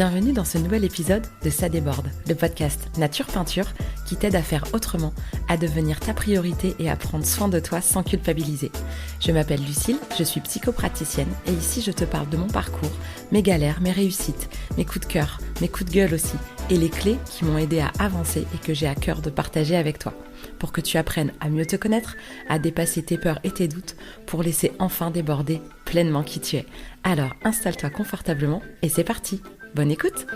Bienvenue dans ce nouvel épisode de Ça déborde, le podcast Nature Peinture qui t'aide à faire autrement, à devenir ta priorité et à prendre soin de toi sans culpabiliser. Je m'appelle Lucille, je suis psychopraticienne et ici je te parle de mon parcours, mes galères, mes réussites, mes coups de cœur, mes coups de gueule aussi et les clés qui m'ont aidé à avancer et que j'ai à cœur de partager avec toi. Pour que tu apprennes à mieux te connaître, à dépasser tes peurs et tes doutes, pour laisser enfin déborder pleinement qui tu es. Alors installe-toi confortablement et c'est parti. Bonne écoute!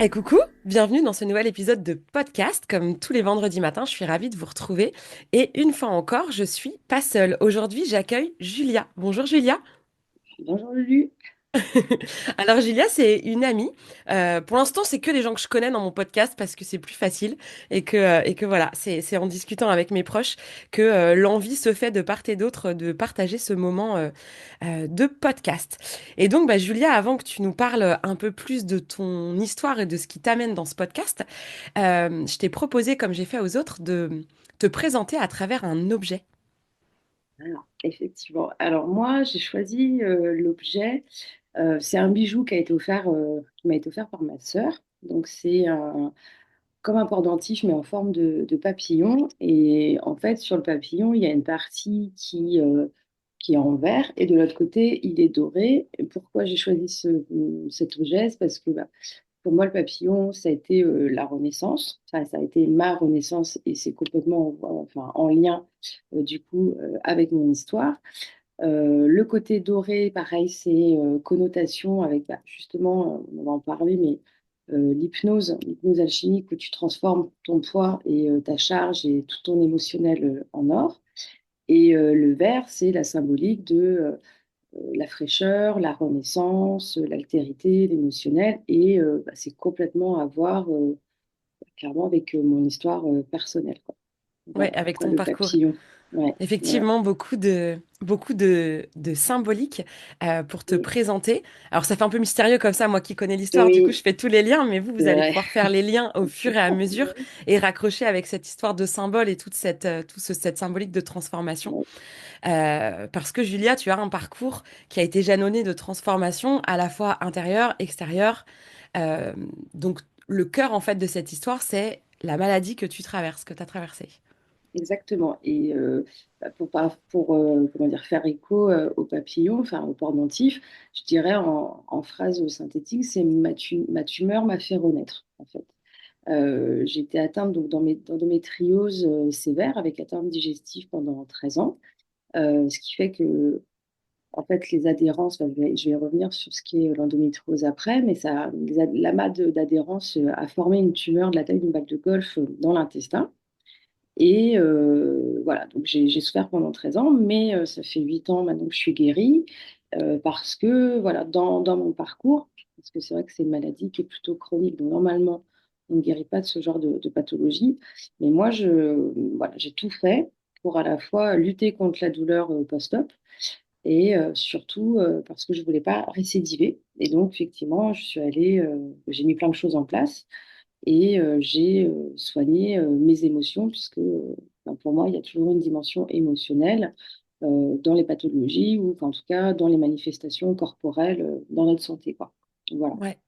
Et coucou, bienvenue dans ce nouvel épisode de podcast. Comme tous les vendredis matins, je suis ravie de vous retrouver. Et une fois encore, je suis pas seule. Aujourd'hui, j'accueille Julia. Bonjour Julia. Bonjour Lulu. Alors Julia, c'est une amie. Pour l'instant, c'est que des gens que je connais dans mon podcast parce que c'est plus facile et que voilà, c'est en discutant avec mes proches que l'envie se fait de part et d'autre de partager ce moment de podcast. Et donc, bah, Julia, avant que tu nous parles un peu plus de ton histoire et de ce qui t'amène dans ce podcast, je t'ai proposé, comme j'ai fait aux autres, de te présenter à travers un objet. Alors, effectivement. Alors moi, j'ai choisi l'objet. C'est un bijou qui m'a été offert par ma sœur. Donc comme un pendentif, mais en forme de papillon. Et en fait, sur le papillon, il y a une partie qui est en vert et de l'autre côté, il est doré. Et pourquoi j'ai choisi cet objet? C'est parce que pour moi, le papillon, ça a été la Renaissance. Enfin, ça a été ma Renaissance et c'est complètement enfin, en lien, avec mon histoire. Le côté doré, pareil, c'est connotation avec, justement, on va en parler, mais l'hypnose alchimique où tu transformes ton poids et ta charge et tout ton émotionnel en or. Et le vert, c'est la symbolique de la fraîcheur, la renaissance, l'altérité, l'émotionnel. Et c'est complètement à voir clairement avec mon histoire personnelle, quoi. Ouais, Voilà avec pourquoi ton le parcours. papillon. Ouais, voilà. Effectivement, beaucoup de symbolique pour te Mm. présenter. Alors, ça fait un peu mystérieux comme ça, moi qui connais l'histoire, du coup, je Oui, fais tous les liens, mais vous, vous c'est allez vrai. pouvoir faire les liens au fur et à mesure et raccrocher avec cette histoire de symbole et toute cette symbolique de transformation. Parce que Julia, tu as un parcours qui a été jalonné de transformation à la fois intérieure, extérieure. Euh, donc, le cœur, en fait, de cette histoire, c'est la maladie que tu traverses, que tu as traversée. Exactement. Et comment dire, faire écho au papillon, enfin au pendentif, je dirais en phrase synthétique, c'est ma tumeur m'a fait renaître, en fait. J'ai été atteinte donc, d'endométriose sévère avec atteinte digestive pendant 13 ans, ce qui fait que en fait, les adhérences, enfin, je vais revenir sur ce qui est l'endométriose après, mais l'amas d'adhérence a formé une tumeur de la taille d'une balle de golf dans l'intestin. Et voilà, donc j'ai souffert pendant 13 ans, mais ça fait 8 ans maintenant que je suis guérie, parce que voilà, dans mon parcours, parce que c'est vrai que c'est une maladie qui est plutôt chronique, donc normalement, on ne guérit pas de ce genre de pathologie. Mais moi, voilà, j'ai tout fait pour à la fois lutter contre la douleur post-op et surtout parce que je ne voulais pas récidiver. Et donc, effectivement, j'ai mis plein de choses en place et j'ai soigné mes émotions, puisque pour moi, il y a toujours une dimension émotionnelle dans les pathologies ou en tout cas dans les manifestations corporelles dans notre santé, quoi. Voilà. Ouais.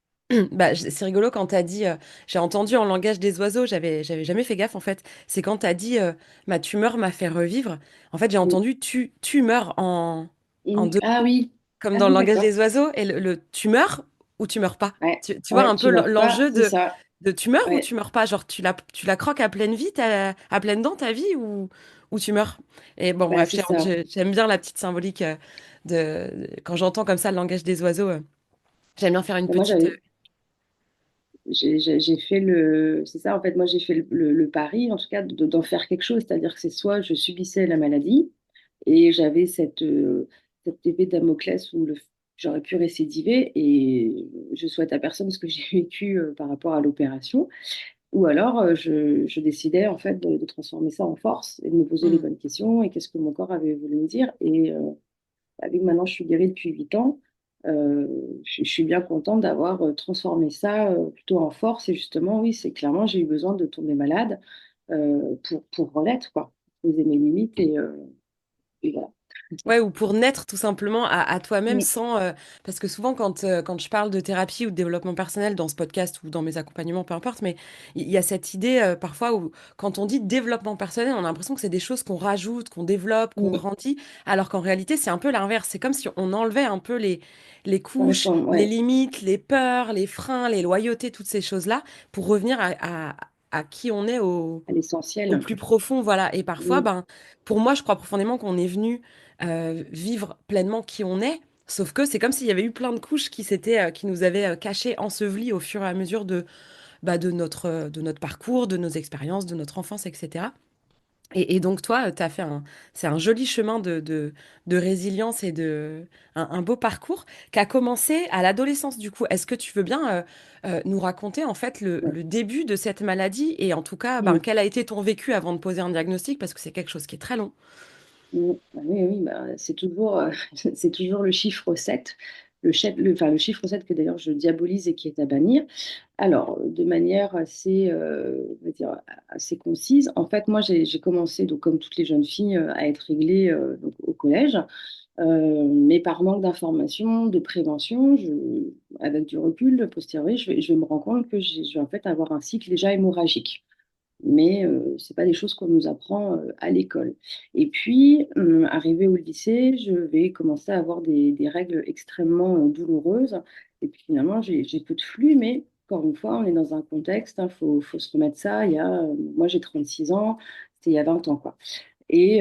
Bah, c'est rigolo quand t'as dit, j'ai entendu en langage des oiseaux, j'avais jamais fait gaffe en fait. C'est quand t'as dit, ma tumeur m'a fait revivre. En fait, j'ai Mm. entendu tu meurs en deux Ah mots, oui, comme ah dans le oui, langage d'accord. des oiseaux. Et le tu meurs ou tu meurs pas. Ouais, Tu vois ouais, un peu tu meurs pas, l'enjeu c'est ça. de tu meurs ou Ouais. tu meurs pas. Genre, tu la croques à pleine vie, à pleine dent ta vie ou tu meurs. Et bon, Bah, bref, c'est ça. j'aime bien la petite symbolique quand j'entends comme ça le langage des oiseaux. J'aime bien faire une Moi, petite. j'ai fait c'est ça, en fait, moi, j'ai fait le pari, en tout cas, d'en faire quelque chose. C'est-à-dire que c'est soit je subissais la maladie et j'avais cette épée de Damoclès où j'aurais pu récidiver et je souhaite à personne ce que j'ai vécu par rapport à l'opération. Ou alors, je décidais, en fait, de transformer ça en force et de me poser les Hmm. bonnes questions et qu'est-ce que mon corps avait voulu me dire. Et vu que maintenant je suis guérie depuis 8 ans, je suis bien contente d'avoir transformé ça plutôt en force. Et justement, oui, c'est clairement, j'ai eu besoin de tomber malade pour renaître, quoi, poser mes limites et voilà. Ouais, ou pour naître tout simplement à toi-même Mm. sans... parce que souvent, quand je parle de thérapie ou de développement personnel dans ce podcast ou dans mes accompagnements, peu importe, mais il y a cette idée parfois où quand on dit développement personnel, on a l'impression que c'est des choses qu'on rajoute, qu'on développe, qu'on Mm. grandit, alors qu'en réalité, c'est un peu l'inverse. C'est comme si on enlevait un peu les Ça couches, répond, les ouais, limites, les peurs, les freins, les loyautés, toutes ces choses-là, pour revenir à qui on est à au l'essentiel. plus profond, voilà. Et parfois, Mm. ben, pour moi, je crois profondément qu'on est venu vivre pleinement qui on est. Sauf que c'est comme s'il y avait eu plein de couches qui nous avaient cachés, ensevelis au fur et à mesure de notre parcours, de nos expériences, de notre enfance, etc. Et donc toi, c'est un joli chemin de résilience et un beau parcours qui a commencé à l'adolescence du coup. Est-ce que tu veux bien nous raconter en fait Ouais. le début de cette maladie et en tout cas, ben, Mm. quel a été ton vécu avant de poser un diagnostic parce que c'est quelque chose qui est très long. Mm. Ah oui, oui, bah, c'est toujours, c'est toujours le chiffre 7, enfin, le chiffre 7 que d'ailleurs je diabolise et qui est à bannir. Alors, de manière assez, on va dire, assez concise, en fait, moi, j'ai commencé, donc, comme toutes les jeunes filles, à être réglée donc, au collège, mais par manque d'information, de prévention, avec du recul, a posteriori, je vais me rendre compte que je vais en fait avoir un cycle déjà hémorragique. Mais ce n'est pas des choses qu'on nous apprend à l'école. Et puis, arrivé au lycée, je vais commencer à avoir des règles extrêmement douloureuses. Et puis finalement, j'ai peu de flux, mais encore une fois, on est dans un contexte, il faut se remettre ça. Moi, j'ai 36 ans, c'était il y a 20 ans, quoi. Et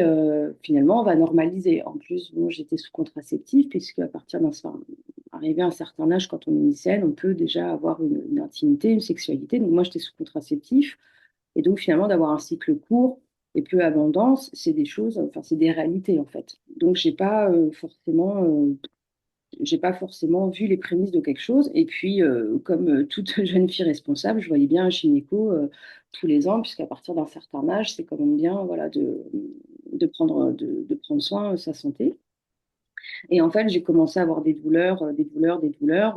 finalement, on va normaliser. En plus, bon, j'étais sous contraceptif, puisque à partir enfin, arrivé à un certain âge, quand on est lycéenne, on peut déjà avoir une intimité, une sexualité. Donc moi, j'étais sous contraceptif. Et donc, finalement, d'avoir un cycle court et peu abondance, c'est des choses, enfin, c'est des réalités, en fait. Donc, j'ai pas forcément vu les prémices de quelque chose. Et puis, comme toute jeune fille responsable, je voyais bien un gynéco tous les ans, puisqu'à partir d'un certain âge, c'est quand même bien, voilà, de prendre soin de sa santé. Et en fait, j'ai commencé à avoir des douleurs,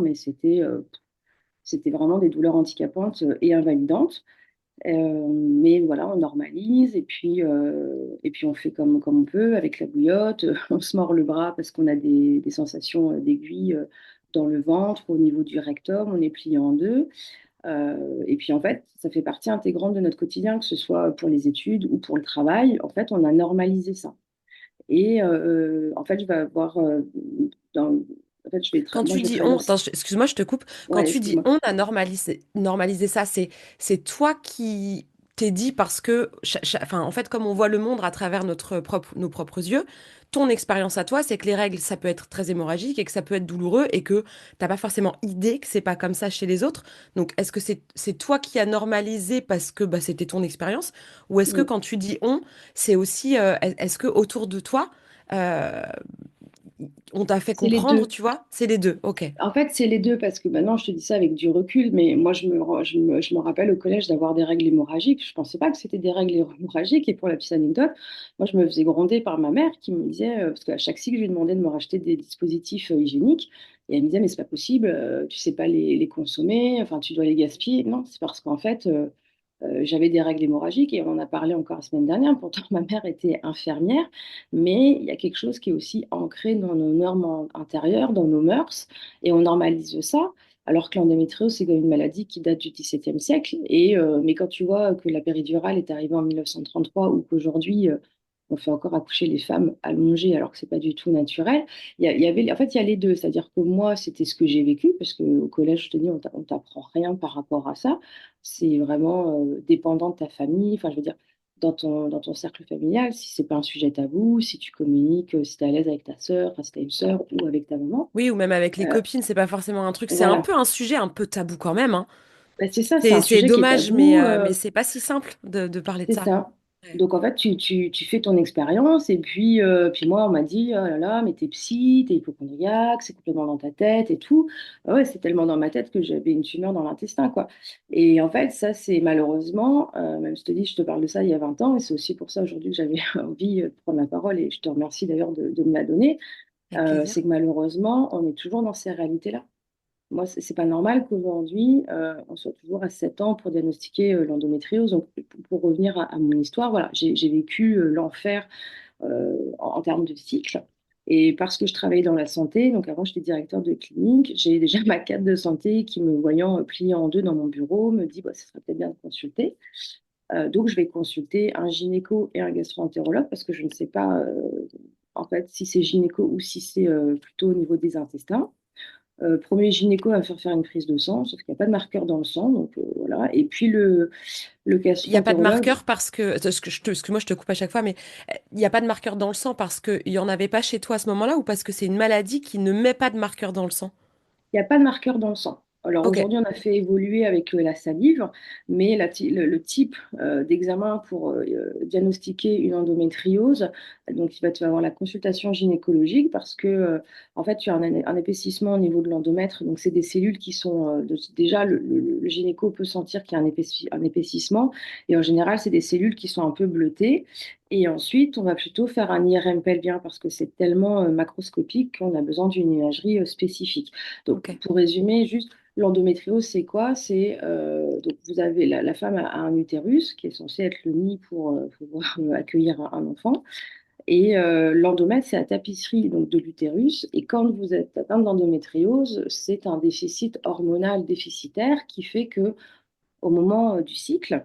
mais c'était vraiment des douleurs handicapantes et invalidantes. Mais voilà, on normalise et puis on fait comme on peut avec la bouillotte. On se mord le bras parce qu'on a des sensations d'aiguille dans le ventre, au niveau du rectum, on est plié en deux. Et puis en fait, ça fait partie intégrante de notre quotidien, que ce soit pour les études ou pour le travail. En fait, on a normalisé ça. Et en fait, je vais avoir dans, en fait, Quand moi, tu je vais dis travailler on, dans. attends, excuse-moi, je te coupe. Quand Ouais, tu dis excuse-moi. on a normalisé ça, c'est toi qui t'es dit parce que, enfin, en fait, comme on voit le monde à travers nos propres yeux, ton expérience à toi, c'est que les règles, ça peut être très hémorragique et que ça peut être douloureux et que t'as pas forcément idée que c'est pas comme ça chez les autres. Donc, est-ce que c'est toi qui as normalisé parce que bah, c'était ton expérience, ou est-ce que Mm. quand tu dis on, c'est aussi, est-ce que autour de toi, euh, on t'a fait C'est les comprendre, deux. tu vois? C'est les deux, ok. En fait, c'est les deux parce que maintenant, je te dis ça avec du recul, mais moi, je me rappelle au collège d'avoir des règles hémorragiques. Je ne pensais pas que c'était des règles hémorragiques. Et pour la petite anecdote, moi, je me faisais gronder par ma mère qui me disait, parce qu'à chaque cycle, je lui demandais de me racheter des dispositifs hygiéniques. Et elle me disait, mais c'est pas possible, tu sais pas les consommer, enfin, tu dois les gaspiller. Non, c'est parce qu'en fait, j'avais des règles hémorragiques et on en a parlé encore la semaine dernière. Pourtant, ma mère était infirmière, mais il y a quelque chose qui est aussi ancré dans nos normes intérieures, dans nos mœurs, et on normalise ça. Alors que l'endométriose, c'est quand même une maladie qui date du XVIIe siècle. Mais quand tu vois que la péridurale est arrivée en 1933 ou qu'aujourd'hui, on fait encore accoucher les femmes allongées alors que c'est pas du tout naturel, il y avait, en fait, il y a les deux. C'est-à-dire que moi, c'était ce que j'ai vécu, parce qu'au collège, je te dis, on t'apprend rien par rapport à ça. C'est vraiment dépendant de ta famille. Enfin, je veux dire, dans ton cercle familial, si c'est pas un sujet tabou, si tu communiques, si tu es à l'aise avec ta sœur, enfin, si tu as une sœur ou avec ta maman. Oui, ou même avec les euh, copines, c'est pas forcément un truc. C'est un voilà. peu un sujet un peu tabou quand même, hein. Bah, c'est ça, c'est un C'est sujet qui est dommage, tabou. mais c'est pas si simple de parler de C'est ça. ça. Ouais. Donc en fait, tu fais ton expérience et puis moi, on m'a dit, oh là là, mais t'es psy, t'es hypocondriaque, c'est complètement dans ta tête et tout. Ah ouais, c'est tellement dans ma tête que j'avais une tumeur dans l'intestin, quoi. Et en fait, ça, c'est malheureusement, même je te dis, je te parle de ça il y a 20 ans, et c'est aussi pour ça aujourd'hui que j'avais envie de prendre la parole, et je te remercie d'ailleurs de me la donner. Avec plaisir. C'est que malheureusement, on est toujours dans ces réalités-là. Moi, c'est pas normal qu'aujourd'hui, on soit toujours à 7 ans pour diagnostiquer l'endométriose. Donc, pour revenir à mon histoire, voilà, j'ai vécu l'enfer en termes de cycle. Et parce que je travaillais dans la santé, donc avant j'étais directeur de clinique, j'ai déjà ma cadre de santé qui, me voyant pliée en deux dans mon bureau, me dit bah, ce serait peut-être bien de consulter. Donc je vais consulter un gynéco et un gastro-entérologue parce que je ne sais pas en fait si c'est gynéco ou si c'est plutôt au niveau des intestins. Premier gynéco va me faire une prise de sang, sauf qu'il n'y a pas de marqueur dans le sang, donc voilà. Et puis le Il n'y a pas de gastro-entérologue, marqueur parce que, parce que moi je te coupe à chaque fois, mais il n'y a pas de marqueur dans le sang parce qu'il n'y en avait pas chez toi à ce moment-là ou parce que c'est une maladie qui ne met pas de marqueur dans le sang? il n'y a pas de marqueur dans le sang. Alors Ok, aujourd'hui, on a fait évoluer avec la salive, mais le type d'examen pour diagnostiquer une endométriose, donc tu vas avoir la consultation gynécologique parce que en fait, tu as un épaississement au niveau de l'endomètre, donc c'est des cellules qui sont déjà le gynéco peut sentir qu'il y a un épaississement et en général, c'est des cellules qui sont un peu bleutées. Et ensuite, on va plutôt faire un IRM pelvien parce que c'est tellement macroscopique qu'on a besoin d'une imagerie spécifique. Donc, ok. pour résumer, juste l'endométriose, c'est quoi? C'est donc vous avez la femme a un utérus qui est censé être le nid pour pouvoir accueillir un enfant. Et l'endomètre, c'est la tapisserie donc, de l'utérus. Et quand vous êtes atteinte d'endométriose, c'est un déficit hormonal déficitaire qui fait que au moment du cycle,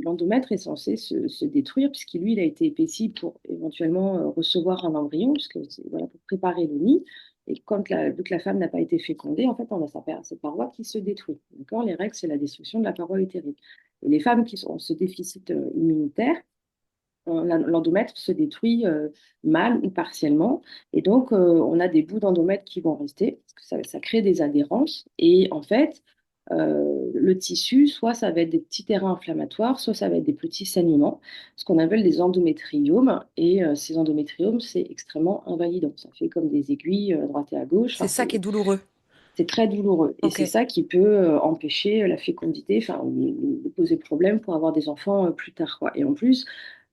l'endomètre est censé se détruire puisqu'il, lui, il a été épaissi pour éventuellement recevoir un embryon, puisque c'est voilà, pour préparer le nid. Et vu que la femme n'a pas été fécondée, en fait, on a cette paroi qui se détruit. D'accord. Les règles, c'est la destruction de la paroi utérine. Et les femmes qui ont ce déficit immunitaire, l'endomètre se détruit mal ou partiellement. Et donc, on a des bouts d'endomètre qui vont rester, parce que ça crée des adhérences. Et en fait, le tissu, soit ça va être des petits terrains inflammatoires, soit ça va être des petits saignements, ce qu'on appelle des endométriomes. Et ces endométriomes, c'est extrêmement invalidant. Ça fait comme des aiguilles à droite et à gauche. C'est Enfin, ça qui est douloureux. c'est très douloureux. Et Ok. c'est ça qui peut empêcher la fécondité, enfin, ou poser problème pour avoir des enfants plus tard, quoi. Et en plus,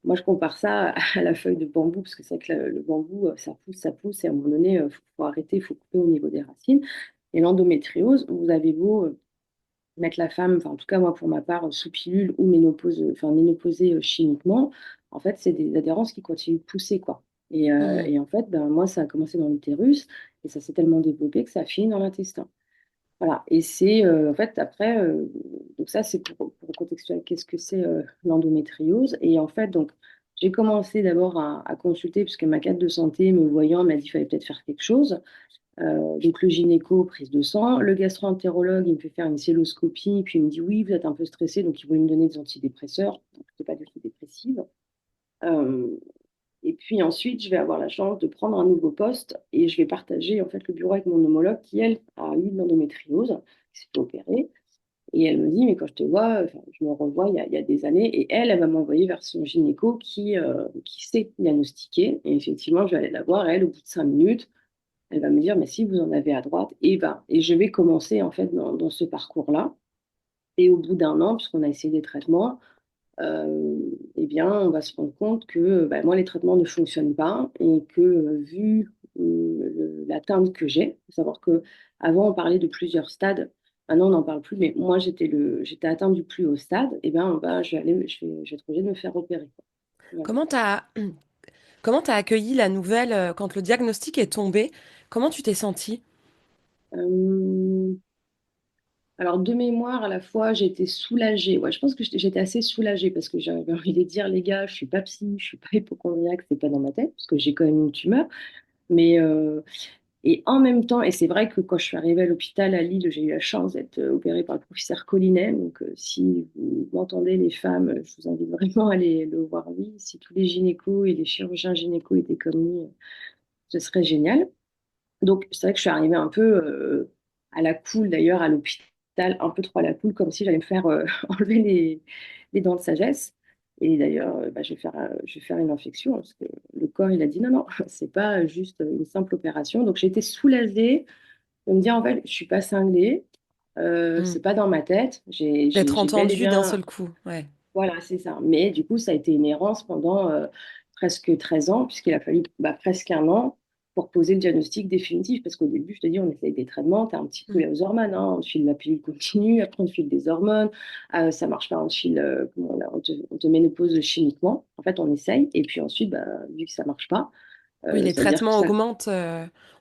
moi, je compare ça à la feuille de bambou, parce que c'est vrai que le bambou, ça pousse, et à un moment donné, il faut arrêter, il faut couper au niveau des racines. Et l'endométriose, vous avez beau mettre la femme, enfin, en tout cas, moi, pour ma part, sous pilule ou ménopausée chimiquement, en fait, c'est des adhérences qui continuent de pousser, quoi. Hmm. Et en fait, ben, moi, ça a commencé dans l'utérus, et ça s'est tellement développé que ça a fini dans l'intestin. Voilà, et c'est en fait après, donc ça c'est pour contextualiser qu'est-ce que c'est l'endométriose. Et en fait, donc j'ai commencé d'abord à consulter, puisque ma cadre de santé me voyant m'a dit qu'il fallait peut-être faire quelque chose. Donc le gynéco, prise de sang, le gastro-entérologue, il me fait faire une cystoscopie, puis il me dit oui, vous êtes un peu stressé, donc il voulait me donner des antidépresseurs, donc je n'étais pas du tout dépressive. Euh, et puis ensuite, je vais avoir la chance de prendre un nouveau poste et je vais partager en fait le bureau avec mon homologue qui, elle, a eu de l'endométriose, qui s'est fait opérer. Et elle me dit, mais quand je te vois, enfin, je me revois il y a des années, et elle va m'envoyer vers son gynéco qui sait diagnostiquer. Et effectivement, je vais aller la voir, elle, au bout de 5 minutes, elle va me dire, mais si vous en avez à droite, et je vais commencer en fait dans ce parcours-là. Et au bout d'un an, puisqu'on a essayé des traitements, eh bien, on va se rendre compte que bah, moi, les traitements ne fonctionnent pas et que vu l'atteinte que j'ai, il faut savoir que avant on parlait de plusieurs stades, maintenant on n'en parle plus, mais moi j'étais atteinte du plus haut stade, et bien je vais être obligée de me faire opérer, quoi. Voilà. Comment t'as, comment t'as accueilli la nouvelle quand le diagnostic est tombé? Comment tu t'es sentie? Euh, alors de mémoire, à la fois j'étais soulagée. Ouais, je pense que j'étais assez soulagée parce que j'avais envie de dire les gars, je suis pas psy, je suis pas hypocondriaque, c'est pas dans ma tête parce que j'ai quand même une tumeur. Mais et en même temps, et c'est vrai que quand je suis arrivée à l'hôpital à Lille, j'ai eu la chance d'être opérée par le professeur Collinet. Donc, si vous m'entendez, les femmes, je vous invite vraiment à aller le voir, lui. Si tous les gynécos et les chirurgiens gynécos étaient comme lui, ce serait génial. Donc, c'est vrai que je suis arrivée un peu à la cool, d'ailleurs, à l'hôpital, un peu trop à la cool, comme si j'allais me faire enlever les dents de sagesse. Et d'ailleurs, bah, je vais faire une infection, parce que le corps, il a dit non, non, c'est pas juste une simple opération. Donc, j'ai été soulagée de me dire, en fait, je suis pas cinglée, Hmm. c'est pas dans ma tête, D'être j'ai bel et entendue d'un bien, seul coup. Ouais. voilà, c'est ça. Mais du coup, ça a été une errance pendant presque 13 ans, puisqu'il a fallu bah, presque un an pour poser le diagnostic définitif. Parce qu'au début, je te dis, on essaye des traitements, tu as un petit coup Hmm. aux hormones, hein, on te file la pilule continue, après on te file des hormones, ça marche pas, on te file, on te ménopause chimiquement. En fait, on essaye, et puis ensuite, bah, vu que ça marche pas, Oui, les C'est-à-dire que traitements ça, augmentent.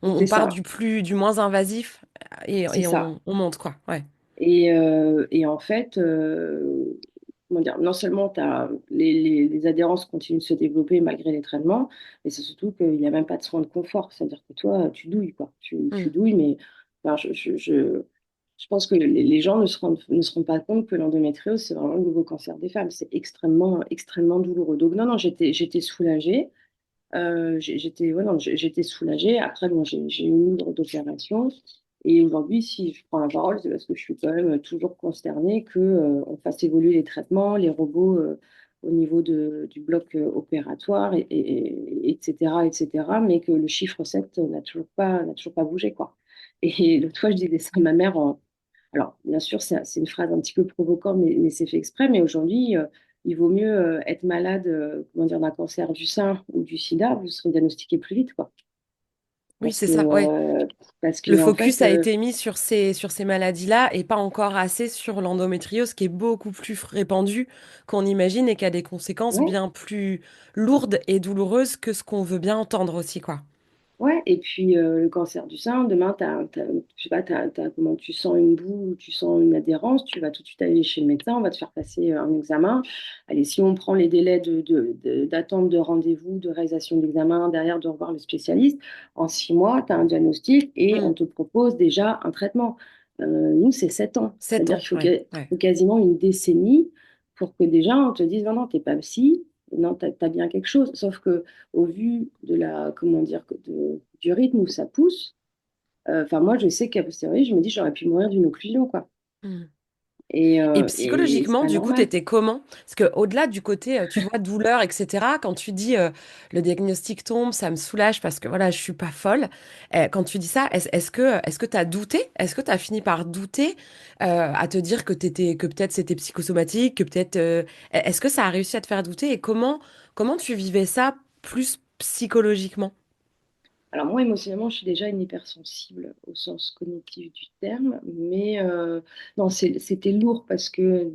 On c'est part ça, du moins invasif c'est et ça. on monte, quoi. Ouais. Et en fait, comment dire, non seulement les adhérences continuent de se développer malgré les traitements, mais c'est surtout qu'il n'y a même pas de soins de confort. C'est-à-dire que toi, tu douilles, quoi. Tu Mm. douilles, mais enfin, je pense que les gens ne se rendent pas compte que l'endométriose, c'est vraiment le nouveau cancer des femmes. C'est extrêmement, extrêmement douloureux. Donc, non, non, j'étais soulagée. J'étais ouais, non, j'étais soulagée. Après, bon, j'ai eu une livre d'opération. Et aujourd'hui, si je prends la parole, c'est parce que je suis quand même toujours consternée que, on fasse évoluer les traitements, les robots au niveau du bloc opératoire, etc., etc., mais que le chiffre 7 n'a toujours pas bougé, quoi. Et l'autre fois, je disais ça à ma mère alors, bien sûr, c'est une phrase un petit peu provocante, mais c'est fait exprès. Mais aujourd'hui, il vaut mieux être malade, comment dire, d'un cancer du sein ou du sida, vous serez diagnostiqué plus vite, quoi. Oui, Parce c'est que, ça, ouais. Le en focus fait, a été mis sur ces maladies-là et pas encore assez sur l'endométriose qui est beaucoup plus répandue qu'on imagine et qui a des conséquences ouais, bien plus lourdes et douloureuses que ce qu'on veut bien entendre aussi, quoi. ouais. Et puis, le cancer du sein, demain, je sais pas, comment tu sens une boue, ou tu sens une adhérence, tu vas tout de suite aller chez le médecin, on va te faire passer un examen. Allez, si on prend les délais d'attente de rendez-vous, de réalisation d'examen, derrière de revoir le spécialiste, en 6 mois, tu as un diagnostic et on Mm. te propose déjà un traitement. Nous, c'est 7 ans. 7 C'est-à-dire ans, qu'il ouais, ouais. faut quasiment une décennie pour que déjà on te dise non, non, t'es pas psy, non, t'as bien quelque chose. Sauf que au vu de la, comment dire, du rythme où ça pousse, enfin moi je sais qu'à posteriori, je me dis j'aurais pu mourir d'une occlusion, quoi. Mm. Et Et c'est psychologiquement, pas du coup, normal. t'étais comment? Parce que au-delà du côté, tu vois, douleur, etc., quand tu dis le diagnostic tombe, ça me soulage parce que voilà, je suis pas folle. Quand tu dis ça, est-ce que t'as douté? Est-ce que t'as fini par douter à te dire que que peut-être c'était psychosomatique, que peut-être, est-ce que ça a réussi à te faire douter? Et comment tu vivais ça plus psychologiquement? Alors moi émotionnellement, je suis déjà une hypersensible au sens cognitif du terme, mais non, c'était lourd parce que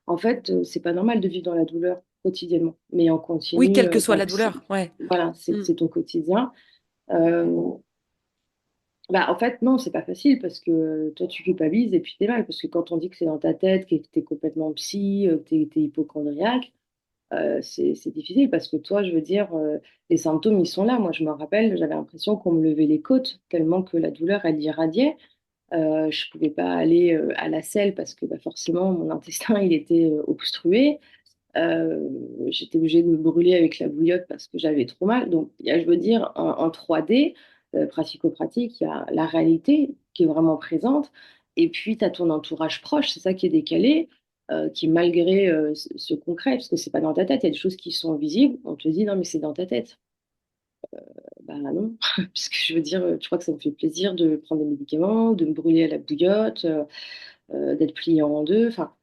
en fait, c'est pas normal de vivre dans la douleur quotidiennement, mais en Oui, continu, quelle que soit tant la que douleur, ouais. voilà, Mm. c'est ton quotidien. Euh, Bah, en fait, non, c'est pas facile parce que toi, tu culpabilises et puis t'es mal. Parce que quand on dit que c'est dans ta tête, que t'es complètement psy, que t'es hypochondriaque, c'est difficile parce que toi, je veux dire, les symptômes, ils sont là. Moi, je me rappelle, j'avais l'impression qu'on me levait les côtes tellement que la douleur, elle irradiait. Je pouvais pas aller à la selle parce que bah, forcément, mon intestin, il était obstrué. Euh, J'étais obligée de me brûler avec la bouillotte parce que j'avais trop mal. Donc, je veux dire, en 3D, pratico-pratique, il y a la réalité qui est vraiment présente. Et puis, tu as ton entourage proche, c'est ça qui est décalé, qui malgré ce concret, parce que c'est pas dans ta tête, il y a des choses qui sont visibles, on te dit non, mais c'est dans ta tête. Bah non, puisque je veux dire, je crois que ça me fait plaisir de prendre des médicaments, de me brûler à la bouillotte, d'être plié en deux. Enfin,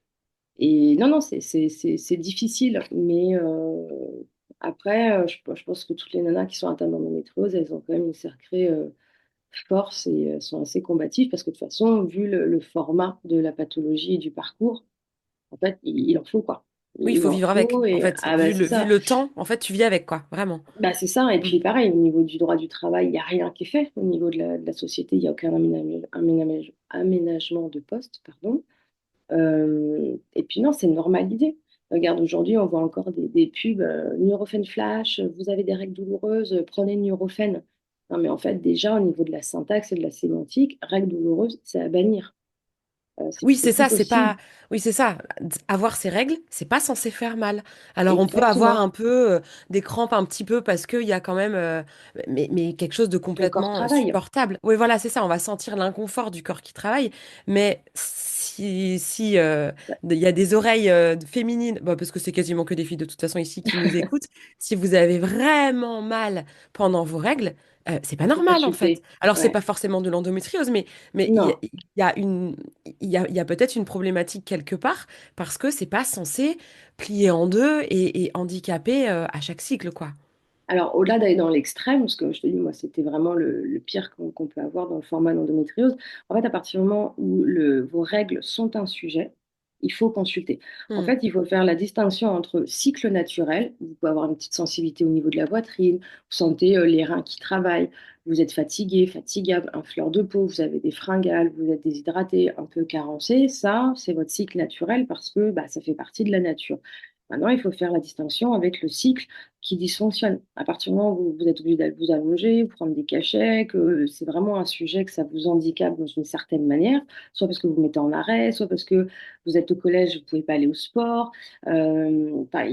et non, non, c'est difficile, mais après, je pense que toutes les nanas qui sont atteintes d'endométriose, elles ont quand même une sacrée force et elles sont assez combatives parce que de toute façon, vu le format de la pathologie et du parcours, en fait, il en faut quoi. Oui, il Il faut en vivre avec. faut En et fait, ah bah c'est vu ça. le temps, en fait, tu vis avec, quoi, vraiment. Bah, c'est ça. Et Mm. puis pareil, au niveau du droit du travail, il n'y a rien qui est fait. Au niveau de la société, il n'y a aucun aménagement de poste, pardon. Et puis non, c'est normalisé. Regarde, aujourd'hui, on voit encore des pubs Nurofen Flash, vous avez des règles douloureuses, prenez Nurofen. Non, mais en fait, déjà, au niveau de la syntaxe et de la sémantique, règles douloureuses, c'est à bannir. Oui, C'est c'est plus ça, c'est pas. possible. Oui, c'est ça. Avoir ses règles, c'est pas censé faire mal. Alors, on peut avoir Exactement. un peu des crampes un petit peu parce qu'il y a quand même, mais quelque chose de Ton corps complètement travaille. supportable. Oui, voilà, c'est ça. On va sentir l'inconfort du corps qui travaille. Mais si il y a des oreilles féminines, bah, parce que c'est quasiment que des filles de toute façon ici qui nous écoutent, si vous avez vraiment mal pendant vos règles, c'est pas Il faut normal en fait. consulter. Alors, c'est Ouais. pas forcément de l'endométriose, mais Non. il y a une il y a peut-être une problématique quelque part parce que c'est pas censé plier en deux et handicaper à chaque cycle, quoi. Alors, au-delà d'aller dans l'extrême, parce que je te dis, moi, c'était vraiment le pire qu'on peut avoir dans le format d'endométriose. En fait, à partir du moment où vos règles sont un sujet, il faut consulter. En Mm. fait, il faut faire la distinction entre cycle naturel, vous pouvez avoir une petite sensibilité au niveau de la poitrine, vous sentez les reins qui travaillent, vous êtes fatigué, fatigable, un fleur de peau, vous avez des fringales, vous êtes déshydraté, un peu carencé, ça, c'est votre cycle naturel parce que bah, ça fait partie de la nature. Maintenant, il faut faire la distinction avec le cycle qui dysfonctionne. À partir du moment où vous êtes obligé d'aller vous allonger, vous prendre des cachets, que c'est vraiment un sujet que ça vous handicape dans une certaine manière, soit parce que vous mettez en arrêt, soit parce que vous êtes au collège, vous ne pouvez pas aller au sport. Enfin,